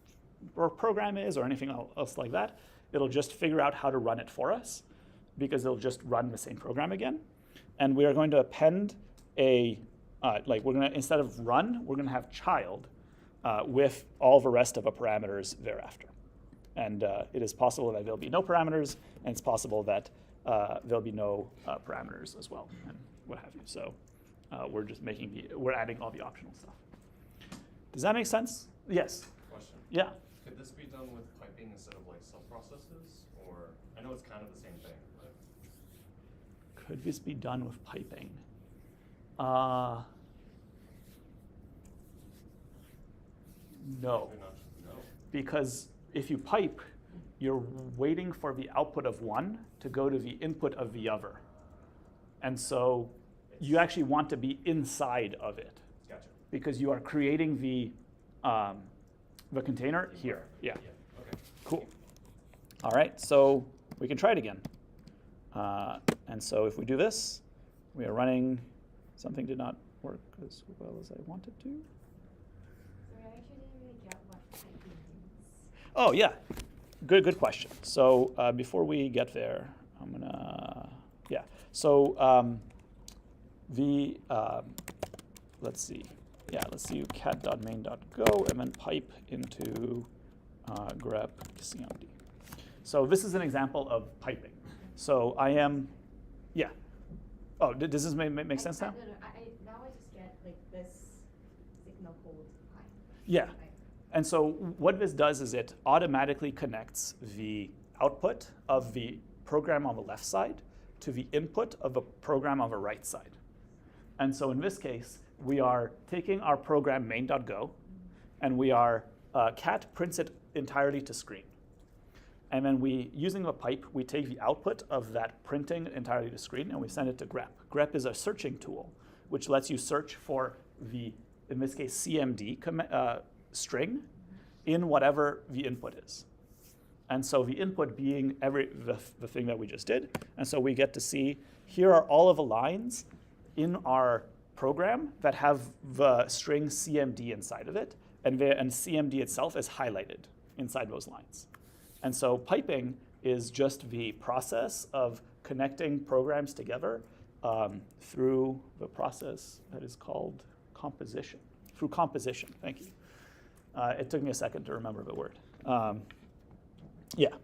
program is or anything else like that. It'll just figure out how to run it for us, because it'll just run the same program again. And we are going to append a, instead of run, we're going to have child with all the rest of the parameters thereafter. And it is possible that there'll be no parameters, and it's possible that there'll be no parameters as well, and what have you. So we're adding all the optional stuff. Does that make sense? Yes. Question. Yeah. Could this be done with piping instead of like sub-processes? Or I know it's kind of the same thing, but Could this be done with piping? No. maybe not. No. Because if you pipe, you're waiting for the output of one to go to the input of the other. And so you actually want to be inside of it, Gotcha. because you are creating the container here. Yeah. Yeah. Okay. Cool. All right, so we can try it again. And so if we do this, we are running, something did not work as well as I wanted to. So I actually didn't really get what piping means. Oh, yeah, good question. So before we get there, I'm gonna, yeah. So let's see. Yeah, let's do cat.main.go and then pipe into grep cmd. So this is an example of piping. So I am, yeah. Oh, does this make sense now? No, now I just get like this signal code pipe. Yeah. Right. And so what this does is it automatically connects the output of the program on the left side to the input of a program on the right side. And so in this case, we are taking our program main.go, and we are, cat prints it entirely to screen. And then using a pipe, we take the output of that printing entirely to screen, and we send it to grep. Grep is a searching tool, which lets you search for the, in this case, CMD string in whatever the input is. And so the input being the thing that we just did. And so we get to see, here are all of the lines in our program that have the string CMD inside of it, and CMD itself is highlighted inside those lines. And so piping is just the process of connecting programs together through the process that is called composition. Through composition, thank you. It took me a second to remember the word. Yeah,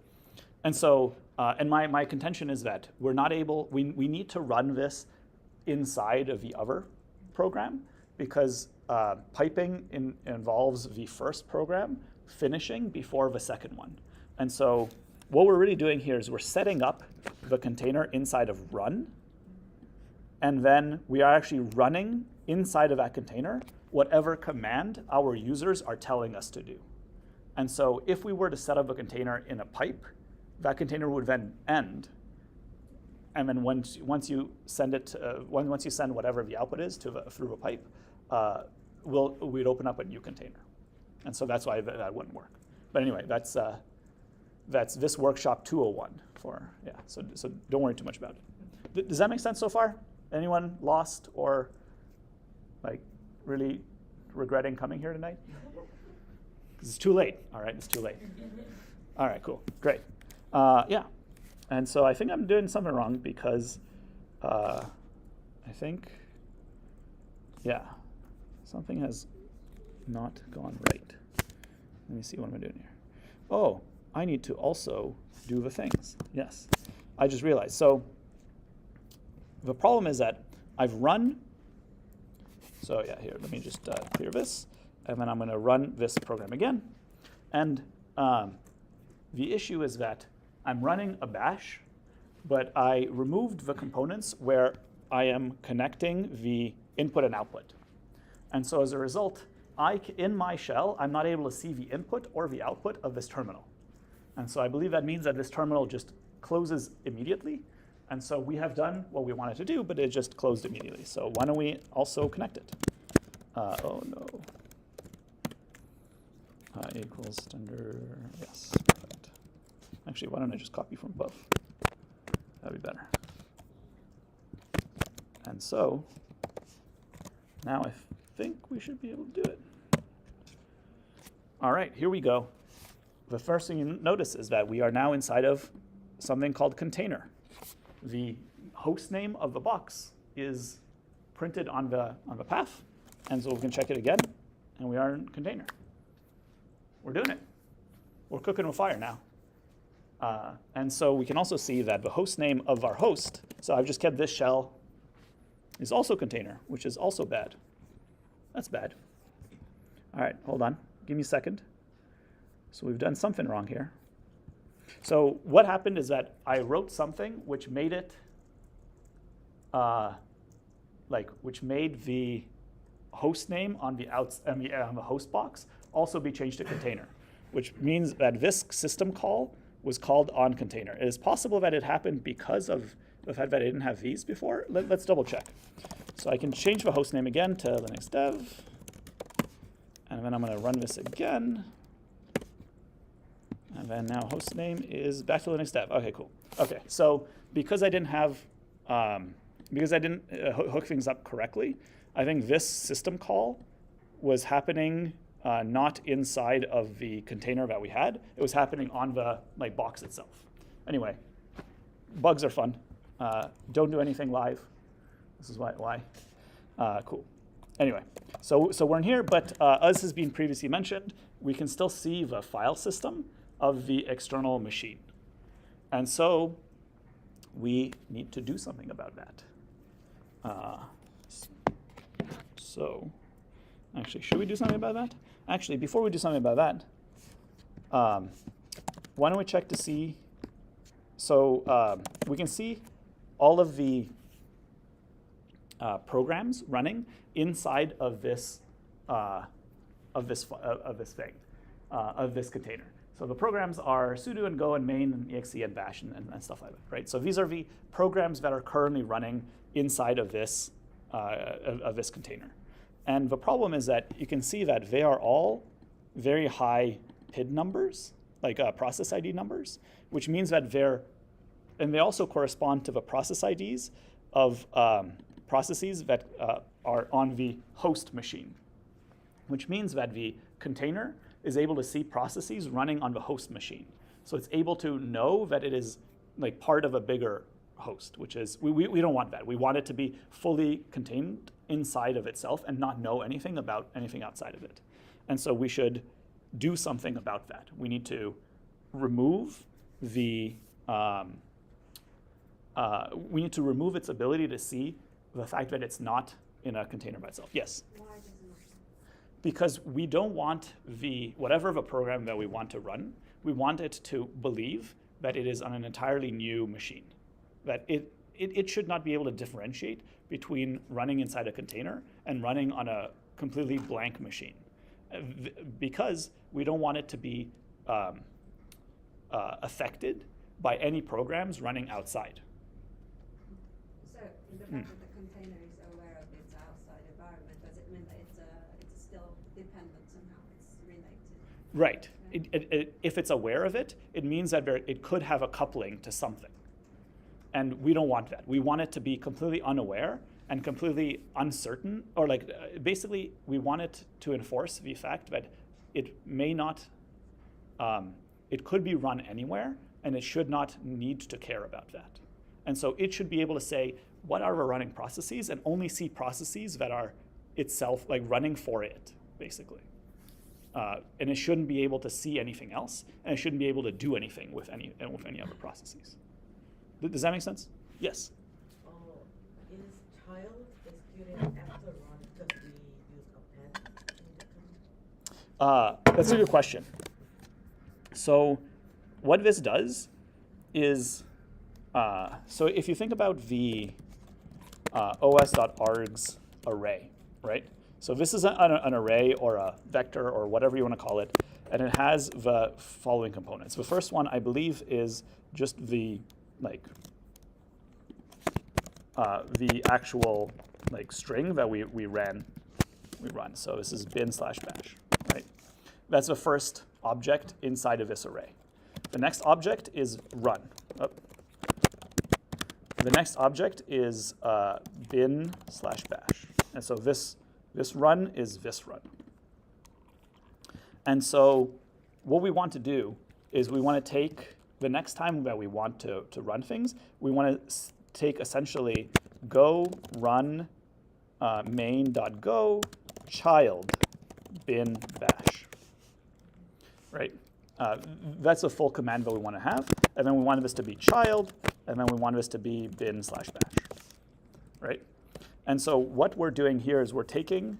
and so, and my contention is that we're not able, we need to run this inside of the other program, because piping involves the first program finishing before the second one. And so what we're really doing here is we're setting up the container inside of run, and then we are actually running inside of that container whatever command our users are telling us to do. And so if we were to set up a container in a pipe, that container would then end. And then once you send it, once you send whatever the output is through a pipe, we'd open up a new container. And so that's why that wouldn't work. But anyway, that's this workshop 201 for, yeah, so don't worry too much about it. Does that make sense so far? Anyone lost or like really regretting coming here tonight? Because it's too late, all right, it's too late. All right, cool, great. Yeah, And so I think I'm doing something wrong because I think, yeah, something has not gone right. Let me see what am I doing here. Oh, I need to also do the things. Yes, I just realized. So the problem is that I've run. So yeah, here, let me just clear this. And then I'm going to run this program again. And the issue is that I'm running a bash, but I removed the components where I am connecting the input and output. And so as a result, in my shell, I'm not able to see the input or the output of this terminal. And so I believe that means that this terminal just closes immediately. And so we have done what we wanted to do, but it just closed immediately. So why don't we also connect it? Oh no. Equals standard, yes, perfect. Actually, why don't I just copy from both? That'd be better. And so now I think we should be able to do it. All right, here we go. The first thing you notice is that we are now inside of something called container. The host name of the box is printed on the path, and so we can check it again, and we are in container. We're doing it. We're cooking with fire now. And so we can also see that the host name of our host, so I've just kept this shell, is also container, which is also bad. That's bad. All right, hold on. Give me a second. So we've done something wrong here. So what happened is that I wrote something which made it, which made the host name on the host box also be changed to container, which means that this system call was called on container. It is possible that it happened because of the fact that I didn't have these before. Let's double check. So I can change the host name again to Linux dev, and then I'm going to run this again. And then now host name is back to Linux dev. Okay, cool. Okay, so because I didn't have, hook things up correctly, I think this system call was happening not inside of the container that we had. It was happening on the box itself. Anyway, bugs are fun. Don't do anything live. This is why. Cool. Anyway, so we're in here, but as has been previously mentioned, we can still see the file system of the external machine. And so we need to do something about that. So actually, should we do something about that? Actually, before we do something about that, why don't we check to see, so we can see all of the programs running inside of this container. So the programs are sudo and go and main and exe and bash and stuff like that, right? So these are the programs that are currently running inside of this container. And the problem is that you can see that they are all very high PID numbers, like process ID numbers, which means that and they also correspond to the process IDs of processes that are on the host machine, which means that the container is able to see processes running on the host machine. So it's able to know that it is part of a bigger host, which is, we don't want that. We want it to be fully contained inside of itself and not know anything about anything outside of it. And so we should do something about that. We need to remove its ability to see the fact that it's not in a container by itself. Yes? Why does it not? Because we don't want whatever the program that we want to run, we want it to believe that it is on an entirely new machine. That it should not be able to differentiate between running inside a container and running on a completely blank machine. Because we don't want it to be affected by any programs running outside. So in the fact that the container is aware of its outside environment, does it mean that it's still dependent somehow? It's related. Right. If it's aware of it, it means that it could have a coupling to something. And we don't want that. We want it to be completely unaware and completely uncertain, or basically we want it to enforce the fact that it may not, it could be run anywhere, and it should not need to care about that. And so it should be able to say, what are our running processes, and only see processes that are itself like running for it, basically. And it shouldn't be able to see anything else, and it shouldn't be able to do anything with any other processes. Does that make sense? Yes. Oh, is child executed after run because we use append in the command? That's a good question. So what this does is, so if you think about the os.args array, right? So this is an array or a vector or whatever you want to call it, and it has the following components. The first one, I believe, is just the actual string that we run. So this is bin/bash, right? That's the first object inside of this array. The next object is run. The next object is bin/bash, and so this run is this run. And so what we want to do is we want to take the next time that we want to run things, we want to take essentially go run main.go child bin bash, right? That's a full command that we want to have, and then we want this to be child, and then we want this to be bin/bash, right? And so what we're doing here is we're taking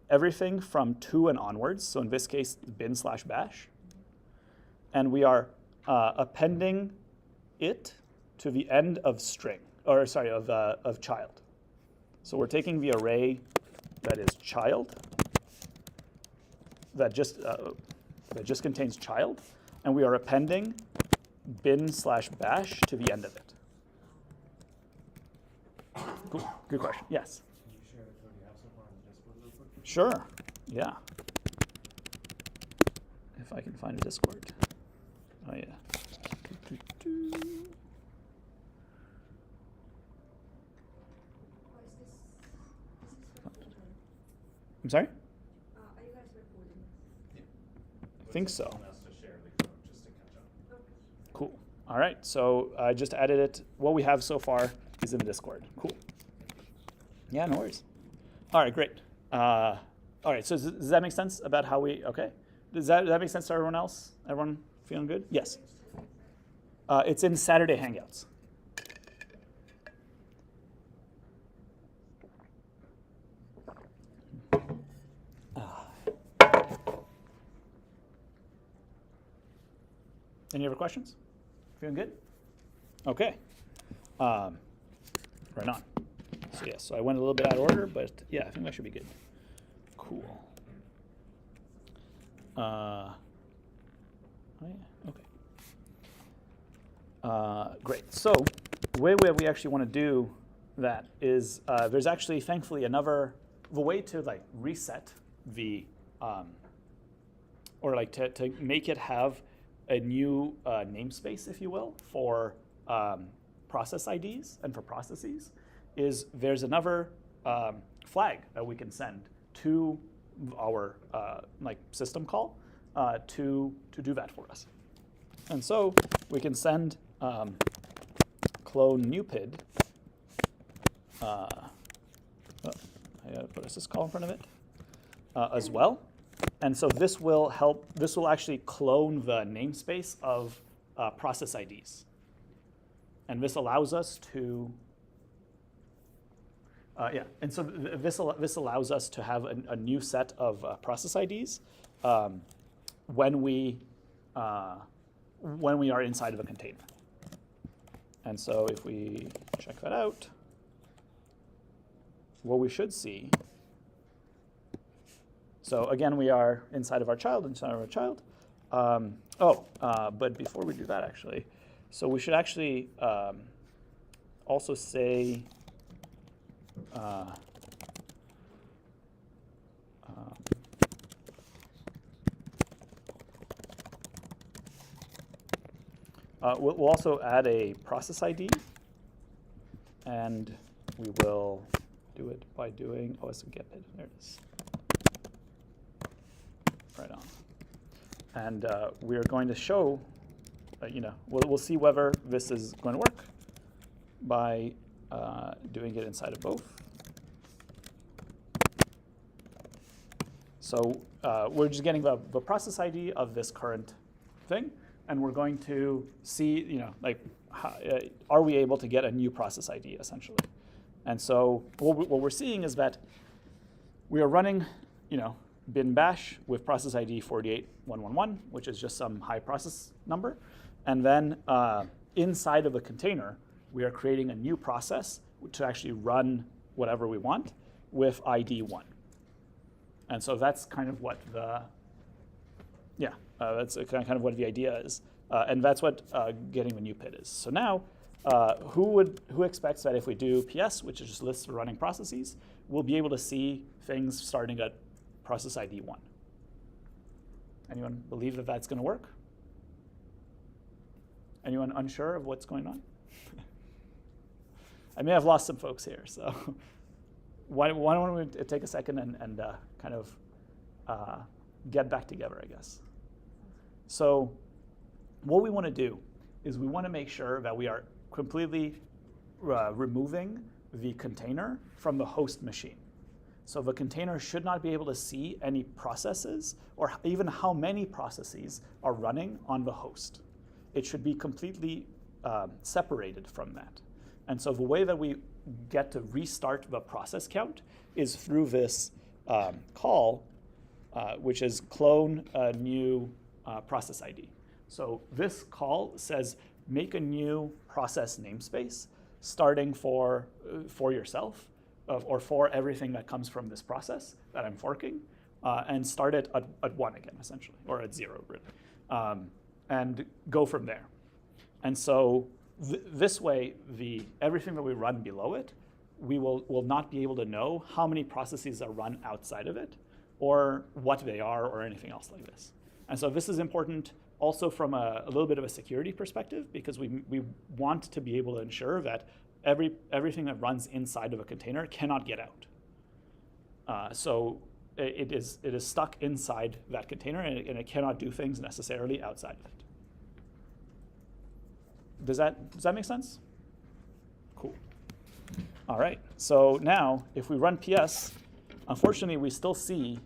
everything from 2 and onwards, so in this case, bin/bash, and we are appending it to the end of string, or sorry, of child. So we're taking the array that is child, that just contains child, and we are appending bin/bash to the end of it. Cool. Good question. Yes. Can you share the code you have so far on the Discord real quick? Sure. Yeah. If I can find a Discord. Oh yeah. What is this? This is recording. I'm sorry? Are you guys recording? I think so. Someone has to share the code just to catch up. Okay. Cool. All right. So I just added it. What we have so far is in the Discord. Cool. Yeah, no worries. All right, great. All right, so does that make sense about how we, okay? Does that make sense to everyone else? Everyone feeling good? Yes. It's in Saturday Hangouts. Any other questions? Feeling good? Okay. Right on. So yeah, so I went a little bit out of order, but yeah, I think that should be good. Cool. Oh yeah, okay. Great. So the way we actually want to do that is there's actually, thankfully, the way to reset the, or to make it have a new namespace, if you will, for process IDs and for processes, is there's another flag that we can send to our system call to do that for us. And so we can send clone new PID. I gotta put a syscall in front of it as well. And so this will actually clone the namespace of process IDs. And this allows us to, and so this allows us to have a new set of process IDs when we are inside of a container. And so if we check that out, what we should see, so again, we are inside of our child, but before we do that, actually, so we should actually also say, we'll also add a process ID, and we will do it by doing OS and get PID. There it is. Right on. And we are going to show we'll see whether this is going to work by doing it inside of both. So we're just getting the process ID of this current thing, and we're going to see, are we able to get a new process ID, essentially. And so what we're seeing is that we are running, bin bash with process ID 48111, which is just some high process number. And then inside of a container, we are creating a new process to actually run whatever we want with ID 1. And so that's kind of what that's kind of what the idea is. And that's what getting the new PID is. So now, who expects that if we do PS, which is just lists of running processes, we'll be able to see things starting at process ID 1? Anyone believe that that's going to work? Anyone unsure of what's going on? I may have lost some folks here, so why don't we take a second and kind of get back together, I guess. So what we want to do is we want to make sure that we are completely removing the container from the host machine. So the container should not be able to see any processes or even how many processes are running on the host. It should be completely separated from that. And so the way that we get to restart the process count is through this call, which is clone a new process ID. So this call says make a new process namespace starting for yourself or for everything that comes from this process that I'm forking, and start it at 1 again, essentially, or at 0, really, and go from there. And so this way, everything that we run below it, we will not be able to know how many processes are run outside of it, or what they are, or anything else like this. And so this is important also from a little bit of a security perspective, because we want to be able to ensure that everything that runs inside of a container cannot get out. So it is stuck inside that container, and it cannot do things necessarily outside of it. Does that make sense? Cool. All right. So now, if we run PS, unfortunately, we still see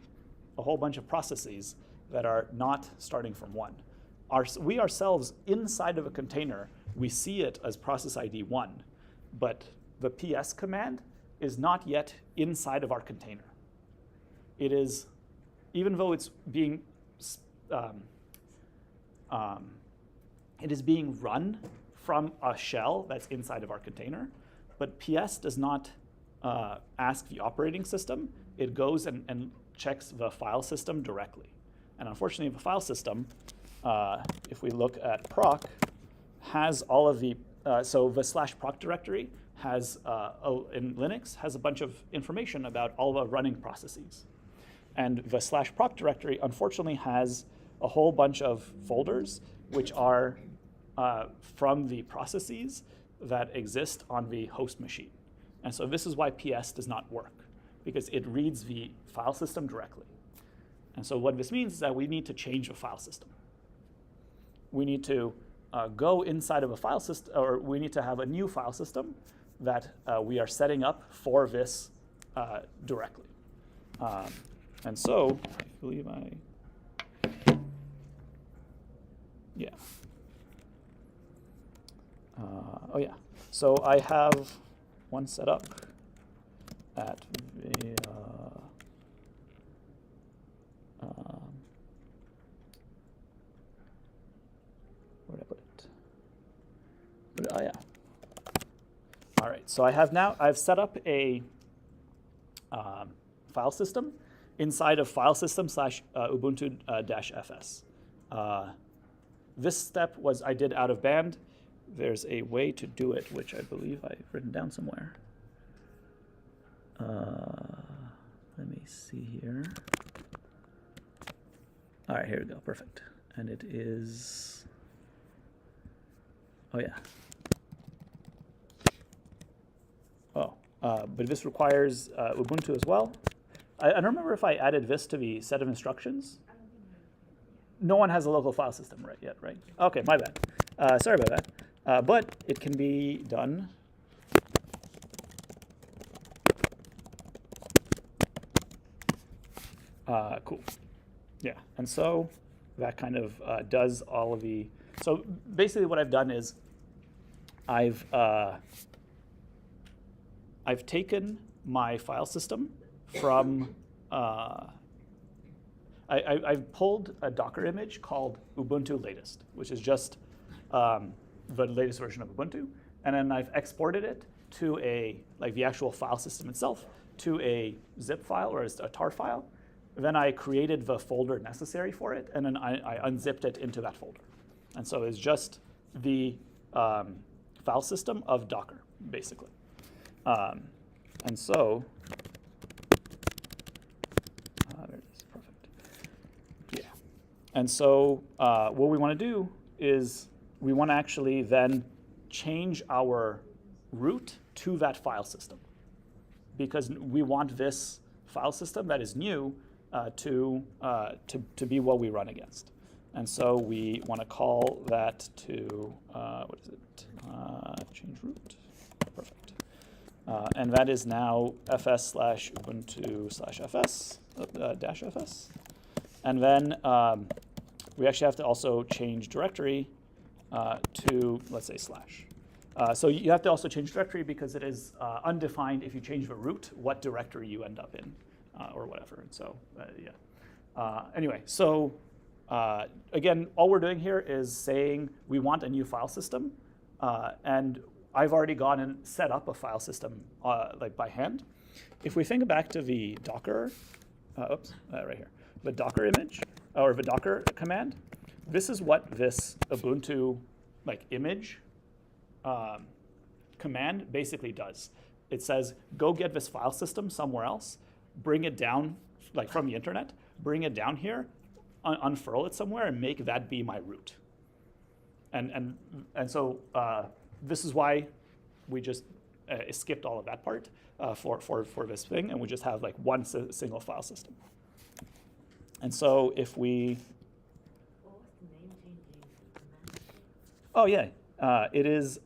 a whole bunch of processes that are not starting from 1. We ourselves, inside of a container, we see it as process ID 1, but the PS command is not yet inside of our container. It is, even though it's being, it is being run from a shell that's inside of our container, but PS does not ask the operating system. It goes and checks the file system directly. And unfortunately, the file system, if we look at proc, has all of the, so the /proc directory has, in Linux, has a bunch of information about all the running processes. And the /proc directory, unfortunately, has a whole bunch of folders which are from the processes that exist on the host machine. And so this is why PS does not work, because it reads the file system directly. And so what this means is that we need to change the file system. We need to go inside of a file system, or we need to have a new file system that we are setting up for this directly. And so I believe yeah. Oh yeah. So I have one set up at the where did I put it? Oh yeah. All right. So I've set up a file system inside of file system /ubuntu-fs. This step I did out of band. There's a way to do it, which I believe I've written down somewhere. Let me see here. All right, here we go. Perfect. And it is, oh yeah. Oh, but this requires Ubuntu as well. I don't remember if I added this to the set of instructions. No one has a local file system yet, right? Okay, my bad. Sorry about that. But it can be done. Cool. Yeah, and so that kind of does all of the. So basically, what I've done is I've taken my file system from. I've pulled a Docker image called Ubuntu latest, which is just the latest version of Ubuntu, and then I've exported it to the actual file system itself to a zip file or a tar file. Then I created the folder necessary for it, and then I unzipped it into that folder. And so it's just the file system of Docker, basically. And so, there it is, perfect. Yeah. And so what we want to do is we want to actually then change our root to that file system, because we want this file system that is new to be what we run against. And so we want to call that to, what is it? Change root. Perfect. And that is now fs/ubuntu/fs -fs. And then we actually have to also change directory to, let's say, / so you have to also change directory because it is undefined if you change the root, what directory you end up in. Or whatever, and so, yeah. Anyway, so again, all we're doing here is saying we want a new file system, and I've already gone and set up a file system by hand. If we think back to the Docker, right here, the Docker image, or the Docker command, this is what this Ubuntu image command basically does. It says, go get this file system somewhere else, bring it down, from the internet, bring it down here, unfurl it somewhere, and make that be my root. And so this is why we just skipped all of that part for this thing, and we just have one single file system. And so if we, What was the name changing command? oh yeah, it is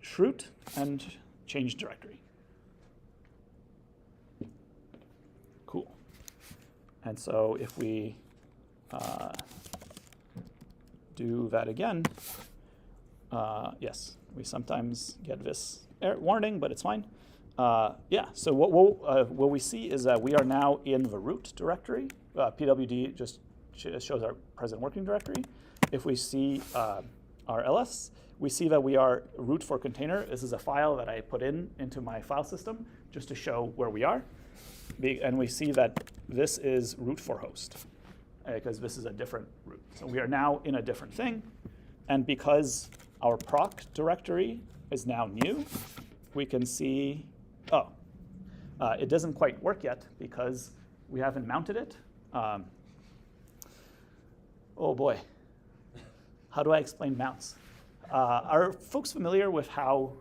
shroot and change directory. Cool. And so if we do that again, yes, we sometimes get this error warning, but it's fine. Yeah, so what we see is that we are now in the root directory. PWD just shows our present working directory. If we see our ls, we see that we are root for container. This is a file that I put into my file system just to show where we are. And we see that this is root for host, because this is a different root. So we are now in a different thing. And because our proc directory is now new, we can see, it doesn't quite work yet because we haven't mounted it. Oh boy, how do I explain mounts? Are folks familiar with how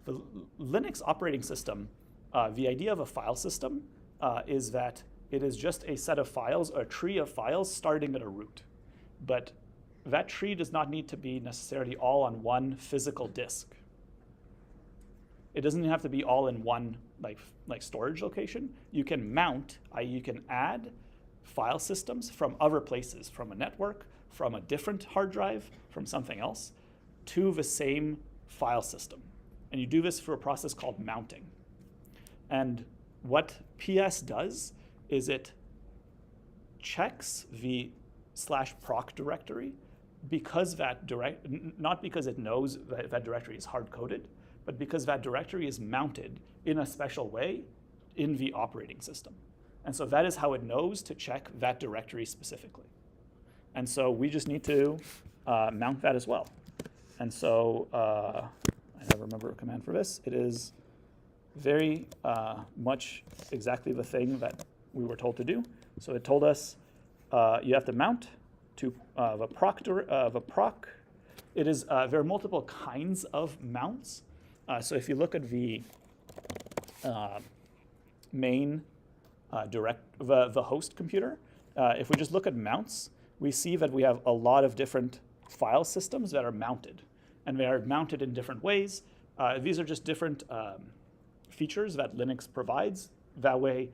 the Linux operating system, the idea of a file system is that it is just a set of files, or a tree of files starting at a root. But that tree does not need to be necessarily all on one physical disk. It doesn't have to be all in one like storage location. You can mount, i.e. you can add file systems from other places, from a network, from a different hard drive, from something else, to the same file system. And you do this through a process called mounting. And what PS does is it checks the /proc directory because not because it knows that that directory is hard-coded, but because that directory is mounted in a special way in the operating system. And so that is how it knows to check that directory specifically. And so we just need to mount that as well. And so I never remember a command for this. It is very much exactly the thing that we were told to do. So it told us you have to mount to the proc. It is, there are multiple kinds of mounts. So if you look at the main the host computer, if we just look at mounts, we see that we have a lot of different file systems that are mounted, and they are mounted in different ways. These are just different features that Linux provides. That way,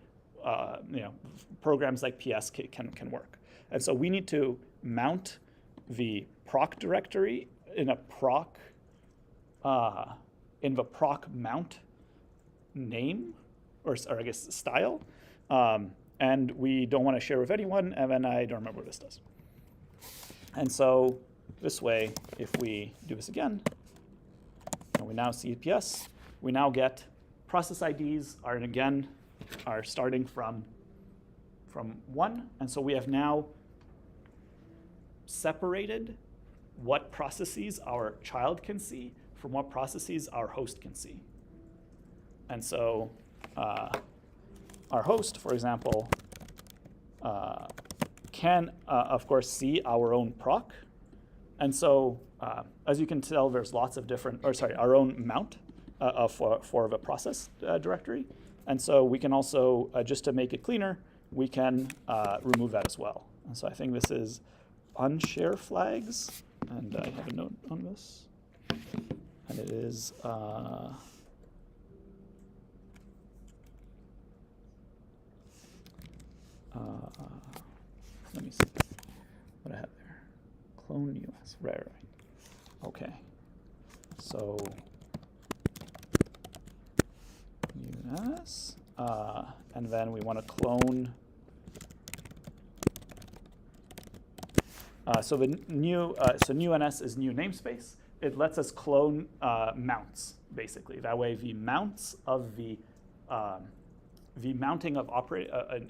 programs like PS can work. And so we need to mount the proc directory in a proc in the proc mount name, or I guess style, and we don't want to share with anyone, and then I don't remember what this does. And so this way, if we do this again, and we now see PS, we now get process IDs are starting from 1, and so we have now separated what processes our child can see from what processes our host can see. And so our host, for example, can, of course, see our own proc. And so, as you can tell, there's lots of different, our own mount for the process directory. And so we can also, just to make it cleaner, we can remove that as well. And so I think this is unshare flags, and I have a note on this. And it is, let me see what I have there. Clone US, right. Okay, so US, and then we want to clone. So the new, new NS is new namespace. It lets us clone mounts, basically. That way, the mounts of the mounting of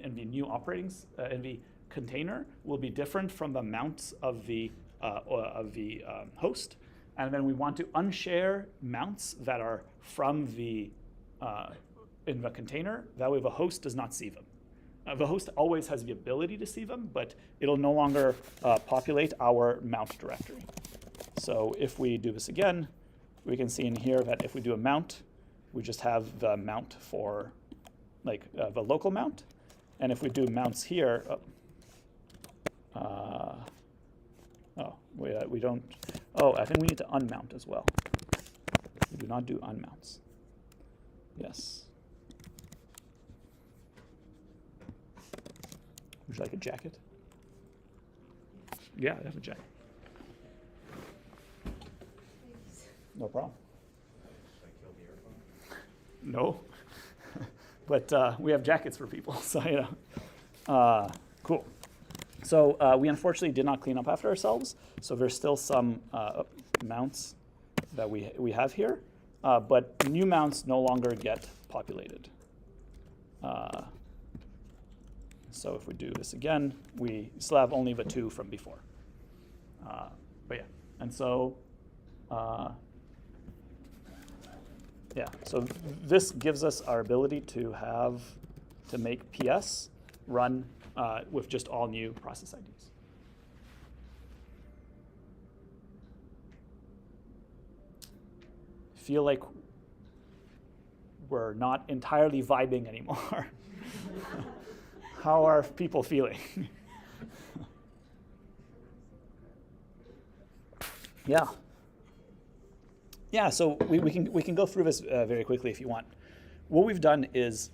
in the new operatings in the container will be different from the mounts of the host. And then we want to unshare mounts that are from the in the container. That way, the host does not see them. The host always has the ability to see them, but it'll no longer populate our mount directory. So if we do this again, we can see in here that if we do a mount, we just have the mount for the local mount. And if we do mounts here, we don't, I think we need to unmount as well. We do not do unmounts. Yes. Would you like a jacket? Yeah, I have a jacket. Please. No problem. Should I kill the airphone? No. But we have jackets for people, so cool. So we unfortunately did not clean up after ourselves, so there's still some mounts that we have here, but new mounts no longer get populated. So if we do this again, we still have only the 2 from before. But yeah, and so so this gives us our ability to make PS run with just all new process IDs. Feel like we're not entirely vibing anymore. How are people feeling? Yeah. Yeah, so we can go through this very quickly if you want. What we've done is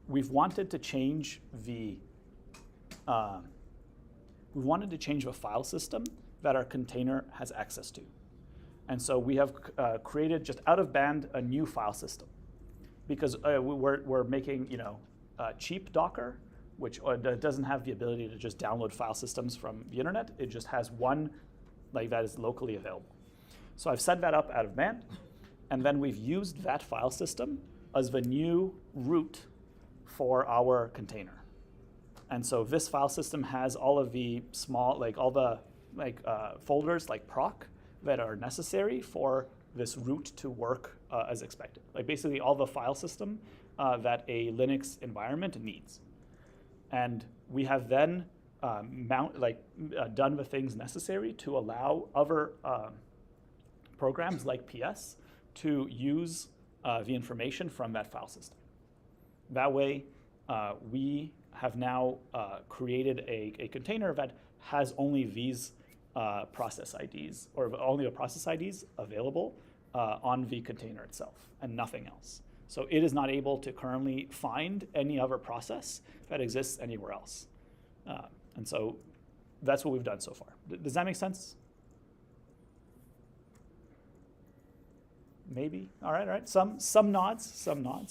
we've wanted to change the file system that our container has access to. And so we have created just out of band a new file system, because we're making cheap Docker, which doesn't have the ability to just download file systems from the internet. It just has one that is locally available. So I've set that up out of band, and then we've used that file system as the new root for our container. And so this file system has all of the small, folders like proc that are necessary for this root to work as expected. Basically all the file system that a Linux environment needs. And we have then done the things necessary to allow other programs like PS to use the information from that file system. That way, we have now created a container that has only these process IDs, or only the process IDs available on the container itself, and nothing else. So it is not able to currently find any other process that exists anywhere else. And so that's what we've done so far. Does that make sense? Maybe. All right. Some nods.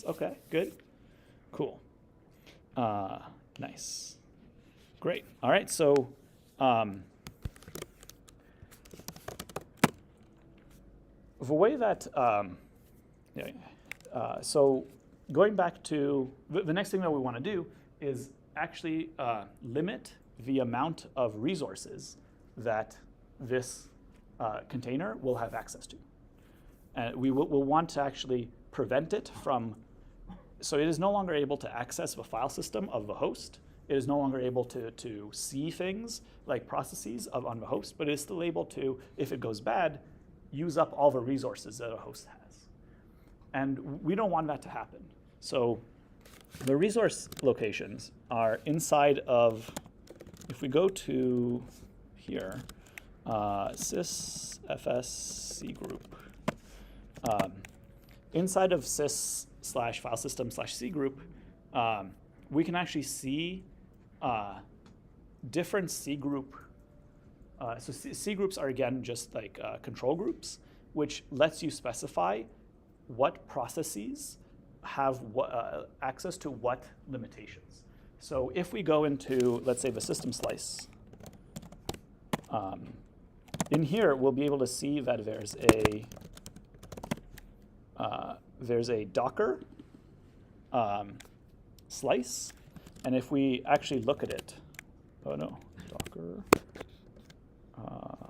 Okay, good. Cool. Nice. Great. All right. So the way that so going back to the next thing that we want to do is actually limit the amount of resources that this container will have access to. And we'll want to actually prevent it from, so it is no longer able to access the file system of the host. It is no longer able to see things like processes on the host, but it is still able to, if it goes bad, use up all the resources that a host has. And we don't want that to happen. So the resource locations are inside of, if we go to here, sysfsc group. Inside of sys/file system/c group, we can actually see different C group. So C groups are, again, just like control groups, which lets you specify what processes have access to what limitations. So if we go into, let's say, the system slice, in here we'll be able to see that there's a Docker slice, and if we actually look at it, oh no, Docker, hold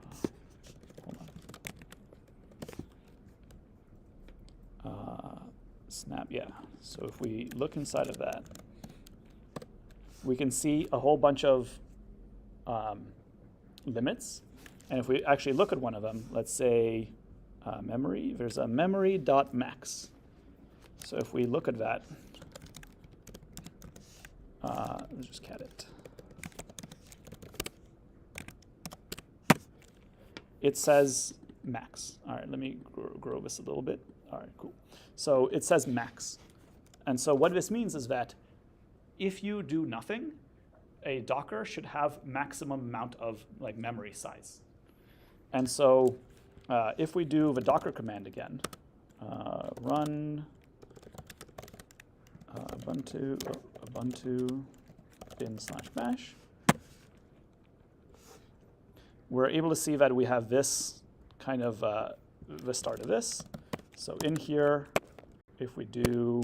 on, snap, yeah. So if we look inside of that, we can see a whole bunch of limits, and if we actually look at one of them, let's say memory, there's a memory.max. So if we look at that, let's just cat it. It says max. All right, let me grow this a little bit. All right, cool. So it says max. And so what this means is that if you do nothing, a Docker should have maximum amount of like memory size. And so if we do the Docker command again, run Ubuntu bin/bash, we're able to see that we have this kind of the start of this. So in here, if we do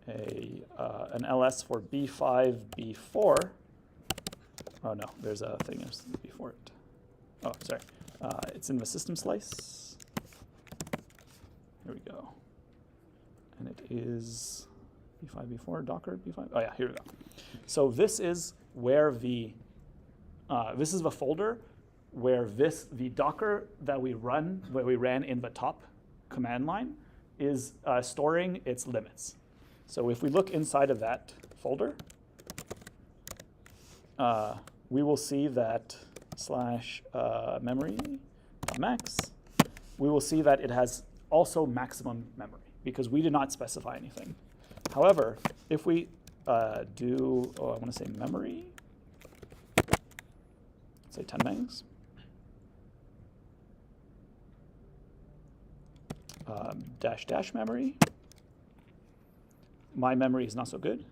an ls for b5, b4, oh no, there's a thing before it. Oh, sorry. It's in the system slice. Here we go. And it is b5, b4, Docker, b5. Oh yeah, here we go. So this is where this is the folder where the Docker that we ran in the top command line is storing its limits. So if we look inside of that folder, we will see that /memory.max, we will see that it has also maximum memory because we did not specify anything. However, if we I want to say memory, say 10 megs, -- memory, my memory is not so good.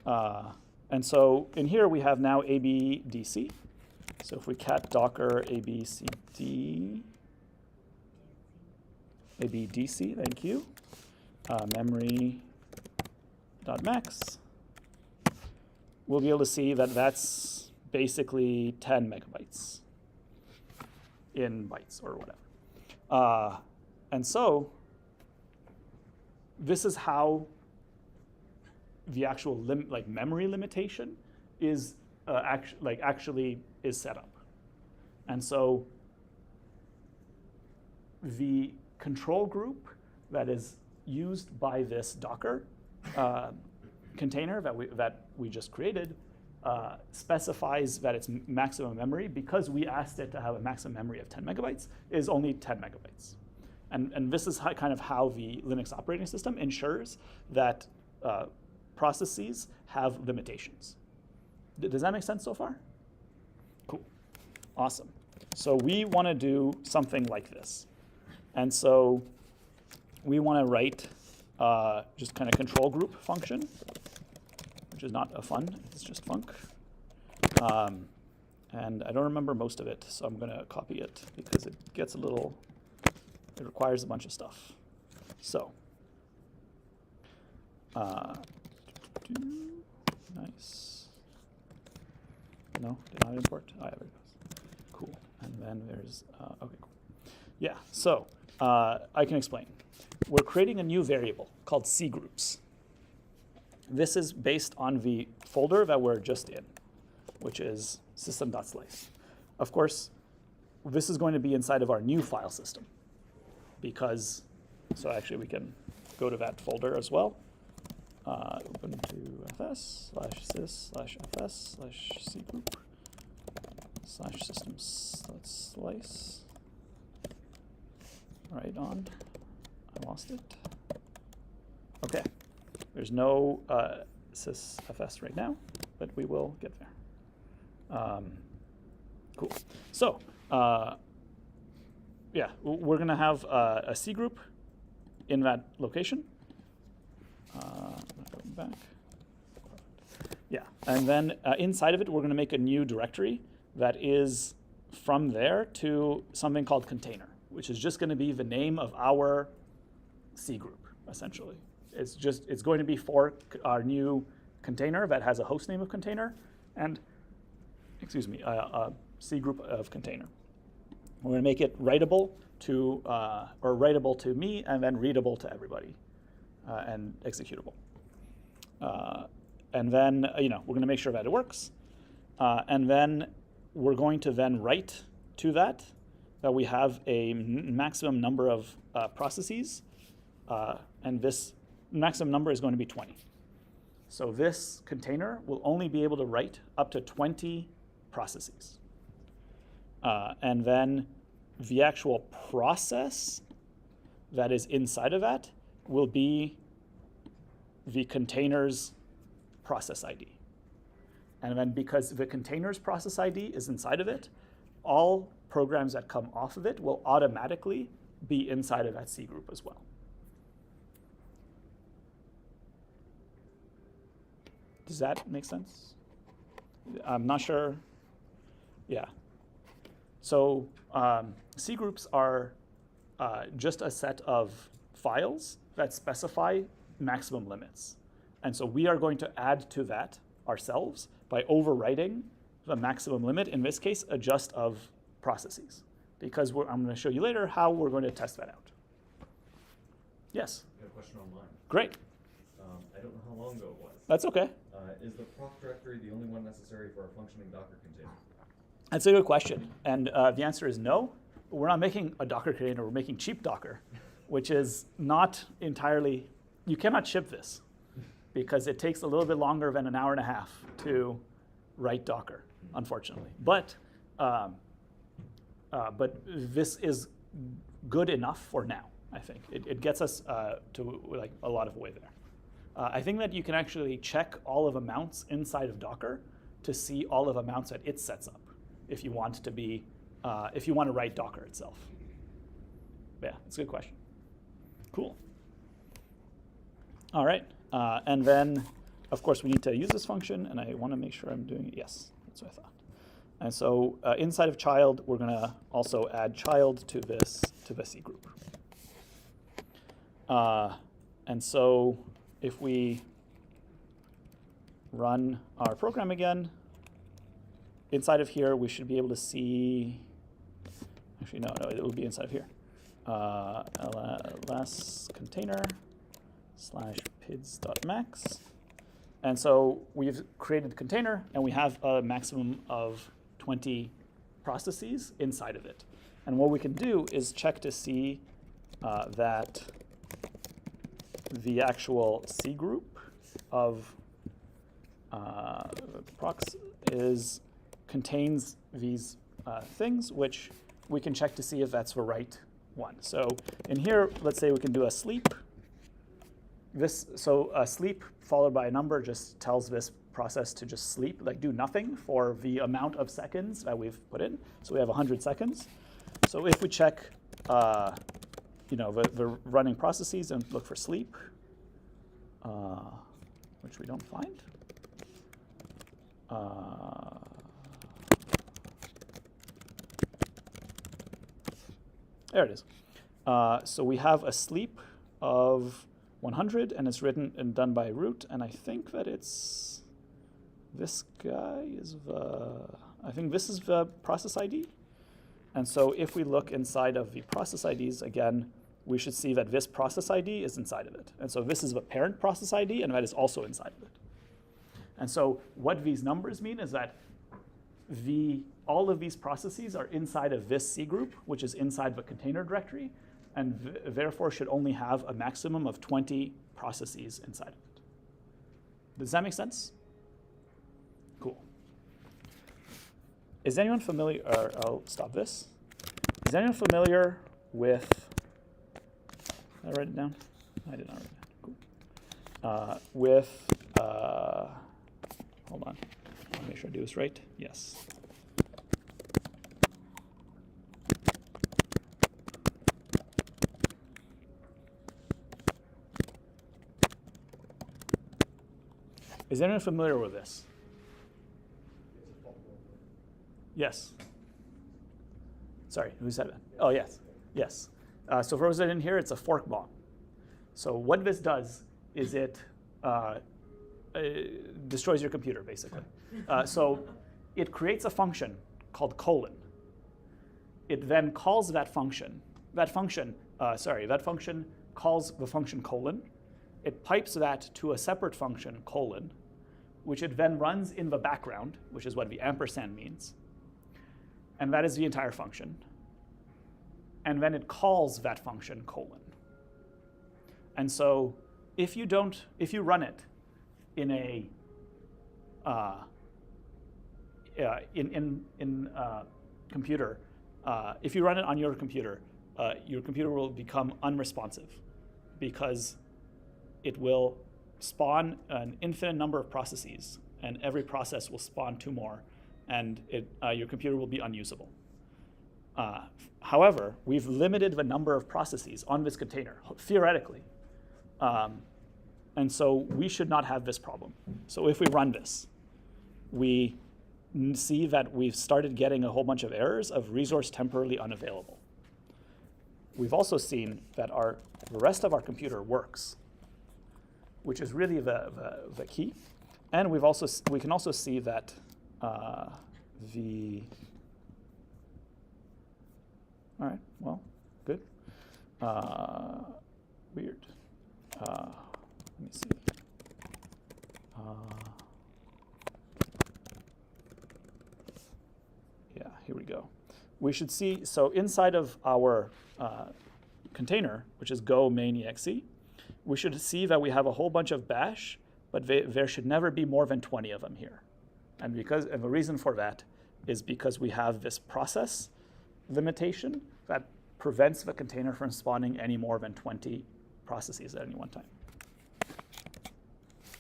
And so in here we have now abdc. So if we cat docker abcd, abdc, thank you, memory.max, we'll be able to see that that's basically 10 megabytes in bytes or whatever. And so this is how the actual memory limitation is actually is set up. And so the control group that is used by this Docker container that we just created specifies that its maximum memory, because we asked it to have a maximum memory of 10 megabytes, is only 10 megabytes. And this is kind of how the Linux operating system ensures that processes have limitations. Does that make sense so far? Cool. Awesome. So we want to do something like this. And so we want to write just kind of control group function, which is not a fun, it's just func. And I don't remember most of it, so I'm going to copy it because it gets a little, it requires a bunch of stuff. So, nice. No, did not import? Oh, yeah, there it goes. Cool. And then there's, okay, cool. Yeah, so I can explain. We're creating a new variable called cgroups. This is based on the folder that we're just in, which is system.slice. Of course, this is going to be inside of our new file system because, so actually we can go to that folder as well. Ubuntu fs /sys/fs /cgroup /systems.slice. Right on. I lost it. Okay. There's no sysfs right now, but we will get there. Cool. So, yeah, we're going to have a C group in that location. Going back. Yeah, and then inside of it, we're going to make a new directory that is from there to something called container, which is just going to be the name of our C group, essentially. It's going to be for our new container that has a host name of container and, excuse me, a C group of container. We're going to make it writable to, or writable to me and then readable to everybody and executable. And then, we're going to make sure that it works. And then we're going to then write to that we have a maximum number of processes. And this maximum number is going to be 20. So this container will only be able to write up to 20 processes. And then the actual process that is inside of that will be the container's process ID. And then because the container's process ID is inside of it, all programs that come off of it will automatically be inside of that C group as well. Does that make sense? I'm not sure. Yeah. So C groups are just a set of files that specify maximum limits. And so we are going to add to that ourselves by overwriting the maximum limit, in this case, a just of processes. Because I'm going to show you later how we're going to test that out. Yes? I have a question online. Great. I don't know how long ago it was. That's okay. Is the proc directory the only one necessary for a functioning Docker container? That's a good question. And the answer is no. We're not making a Docker container. We're making cheap Docker, which is not entirely, you cannot ship this because it takes a little bit longer than an hour and a half to write Docker, unfortunately. But this is good enough for now, I think. It gets us to like a lot of way there. I think that you can actually check all of the mounts inside of Docker to see all of the mounts that it sets up if you want to be, if you want to write Docker itself. Yeah, that's a good question. Cool. All right, and then, of course, we need to use this function, and I want to make sure I'm doing it. Yes, that's what I thought. And so inside of child, we're going to also add child to this C group. And so if we run our program again, inside of here, we should be able to see, actually, no, it will be inside of here. ls container /pids.max. And so we've created a container, and we have a maximum of 20 processes inside of it. And what we can do is check to see that the actual C group of prox contains these things, which we can check to see if that's the right one. So in here, let's say we can do a sleep. So a sleep followed by a number just tells this process to just sleep, like do nothing for the amount of seconds that we've put in. So we have 100 seconds. So if we check the running processes and look for sleep, which we don't find. There it is. So we have a sleep of 100, and it's written and done by root, and I think that it's this guy is I think this is the process ID. And so if we look inside of the process IDs again, we should see that this process ID is inside of it. And so this is the parent process ID, and that is also inside of it. And so what these numbers mean is that all of these processes are inside of this C group, which is inside the container directory, and therefore should only have a maximum of 20 processes inside of it. Does that make sense? Cool. Is anyone familiar, I'll stop this. Is anyone familiar with, did I write it down? I did not write it down. Cool. Hold on. I'll make sure I do this right. Yes. Is anyone familiar with this? Yes. Sorry, who said that? Oh, yes. Yes. So for those that didn't hear, it's a fork bomb. So what this does is it destroys your computer, basically. So it creates a function called colon. It then calls that function. That function calls the function colon. It pipes that to a separate function, colon, which it then runs in the background, which is what the ampersand means. And that is the entire function. And then it calls that function, colon. And so if you run it in a computer, if you run it on your computer will become unresponsive because it will spawn an infinite number of processes, and every process will spawn 2 more, and your computer will be unusable. However, we've limited the number of processes on this container, theoretically. And so we should not have this problem. So if we run this, we see that we've started getting a whole bunch of errors of resource temporarily unavailable. We've also seen that the rest of our computer works, which is really the key. And we can also see that all right, well, good. Weird. Let me see. Yeah, here we go. We should see, so inside of our container, which is go main exe, we should see that we have a whole bunch of bash, but there should never be more than 20 of them here. And the reason for that is because we have this process limitation that prevents the container from spawning any more than 20 processes at any one time.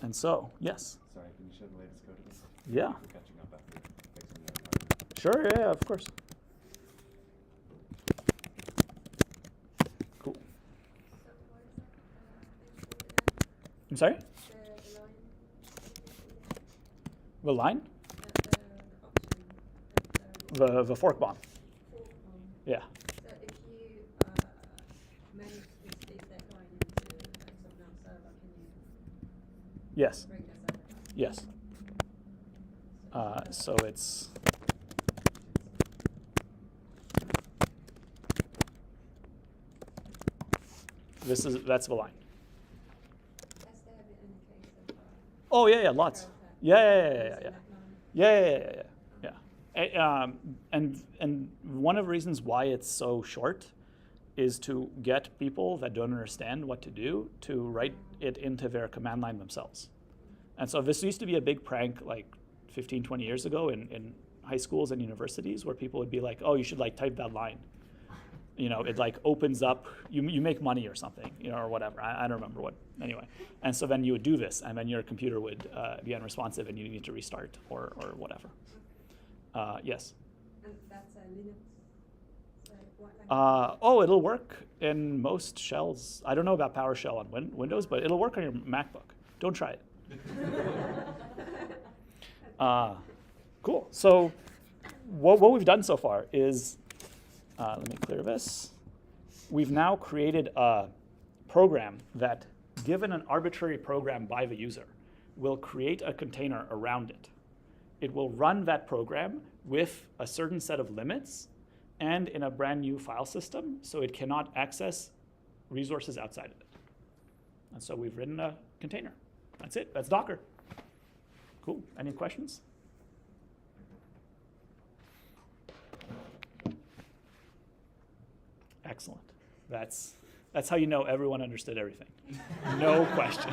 And so, yes? Sorry, can you show the latest code of this? Yeah. We're catching up after fixing the other part. Sure, yeah, of course. Cool. So what is that? I'm sorry? The line? The line? The option. The fork bomb. Fork bomb. Yeah. So if you manage to stick that line into Microsoft Now server, can you Yes. bring that server down? Yes. So it's that's the line. Has there been any case of Oh yeah, lots. code that Yeah. using that line? Yeah. And one of the reasons why it's so short is to get people that don't understand what to do to write it into their command line themselves. And so this used to be a big prank like 15, 20 years ago in high schools and universities where people would be like, oh, you should like type that line. It like opens up, you make money or something, or whatever. I don't remember what, anyway. And so then you would do this, and then your computer would be unresponsive and you need to restart or whatever. Yes? And that's a Linux. So what, It'll work in most shells. I don't know about PowerShell on Windows, but it'll work on your MacBook. Don't try it. Cool. So what we've done so far is, let me clear this. We've now created a program that, given an arbitrary program by the user, will create a container around it. It will run that program with a certain set of limits and in a brand new file system, so it cannot access resources outside of it. And so we've written a container. That's it. That's Docker. Cool. Any questions? Excellent. That's how you know everyone understood everything. No question.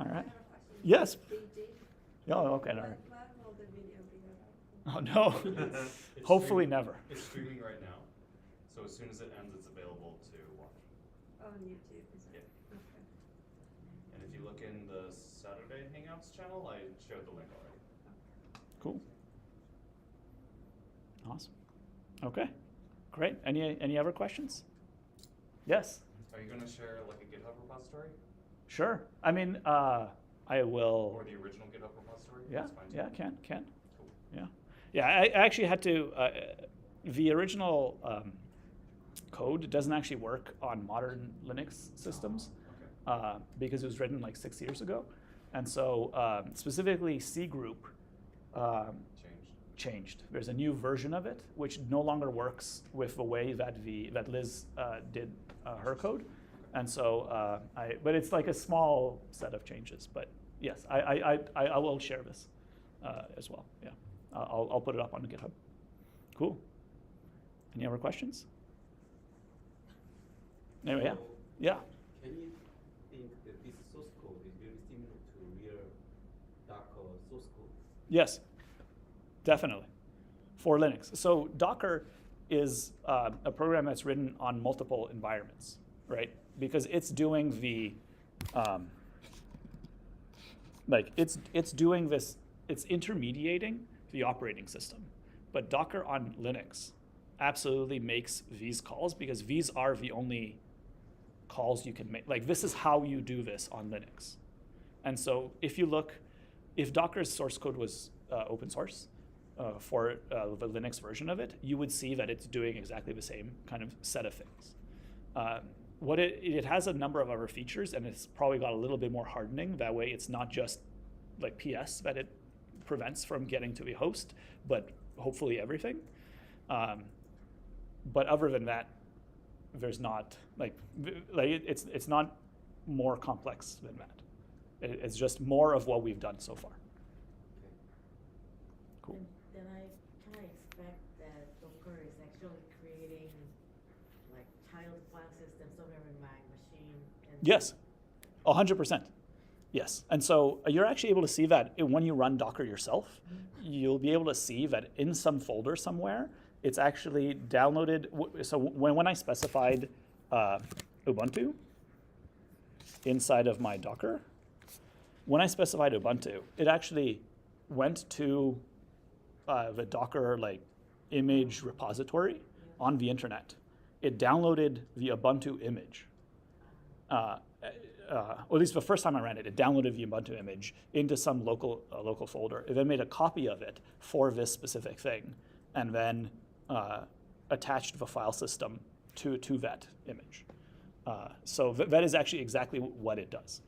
All right. Yes. Oh, okay. All right. When will the video be available? Oh no. Hopefully never. It's streaming right now, so as soon as it ends, it's available to watch. On YouTube, is it? Yeah. Okay. And if you look in the Saturday Hangouts channel, I showed the link already. Cool. Awesome. Okay. Great. Any other questions? Yes. Are you going to share like a GitHub repository? Sure. I mean, I will. Or the original GitHub repository? Yeah. That's fine too. Yeah. Can. Cool. Yeah. Yeah. I actually had to. The original code doesn't actually work on modern Linux systems Okay. because it was written like 6 years ago, and so specifically C group changed. There's a new version of it which no longer works with the way that Liz did her code, and so but it's like a small set of changes. But yes, I will share this as well. Yeah, I'll put it up on GitHub. Cool. Any other questions? Anyway, yeah. So, Yeah. Can you think that this source code is very similar to real Docker source code? Yes, definitely, for Linux. So Docker is a program that's written on multiple environments, right? Because it's doing the, it's doing this, it's intermediating the operating system. But Docker on Linux absolutely makes these calls because these are the only calls you can make. Like, this is how you do this on Linux. And so if you look, if Docker's source code was open source for the Linux version of it, you would see that it's doing exactly the same kind of set of things. It has a number of other features, and it's probably got a little bit more hardening. That way it's not just like PS that it prevents from getting to the host, but hopefully everything. But other than that, there's not it's not more complex than that. It's just more of what we've done so far. Cool. Then I can I expect that Docker is actually creating like child file system somewhere in my machine? And Yes, 100%. Yes, and so you're actually able to see that when you run Docker yourself, you'll be able to see that in some folder somewhere, it's actually downloaded. So when I specified Ubuntu inside of my Docker, when I specified Ubuntu, it actually went to the Docker image repository on the internet. It downloaded the Ubuntu image. Or at least the first time I ran it, it downloaded the Ubuntu image into some local folder. It then made a copy of it for this specific thing, and then attached the file system to that image. So that is actually exactly what it does.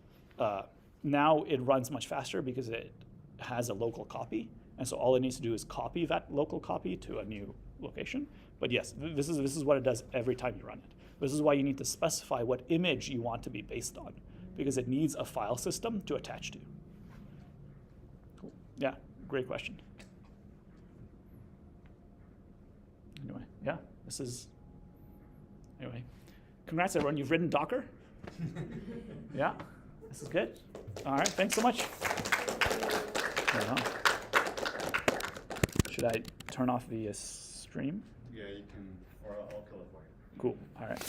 Now it runs much faster because it has a local copy, and so all it needs to do is copy that local copy to a new location. But yes, this is what it does every time you run it. This is why you need to specify what image you want to be based on, because it needs a file system to attach to. Cool. Yeah, great question. Anyway, yeah, anyway. Congrats everyone, you've written Docker? Yeah? This is good. All right, thanks so much. Should I turn off the stream? Yeah, you can, or I'll kill it for you. Cool. All right.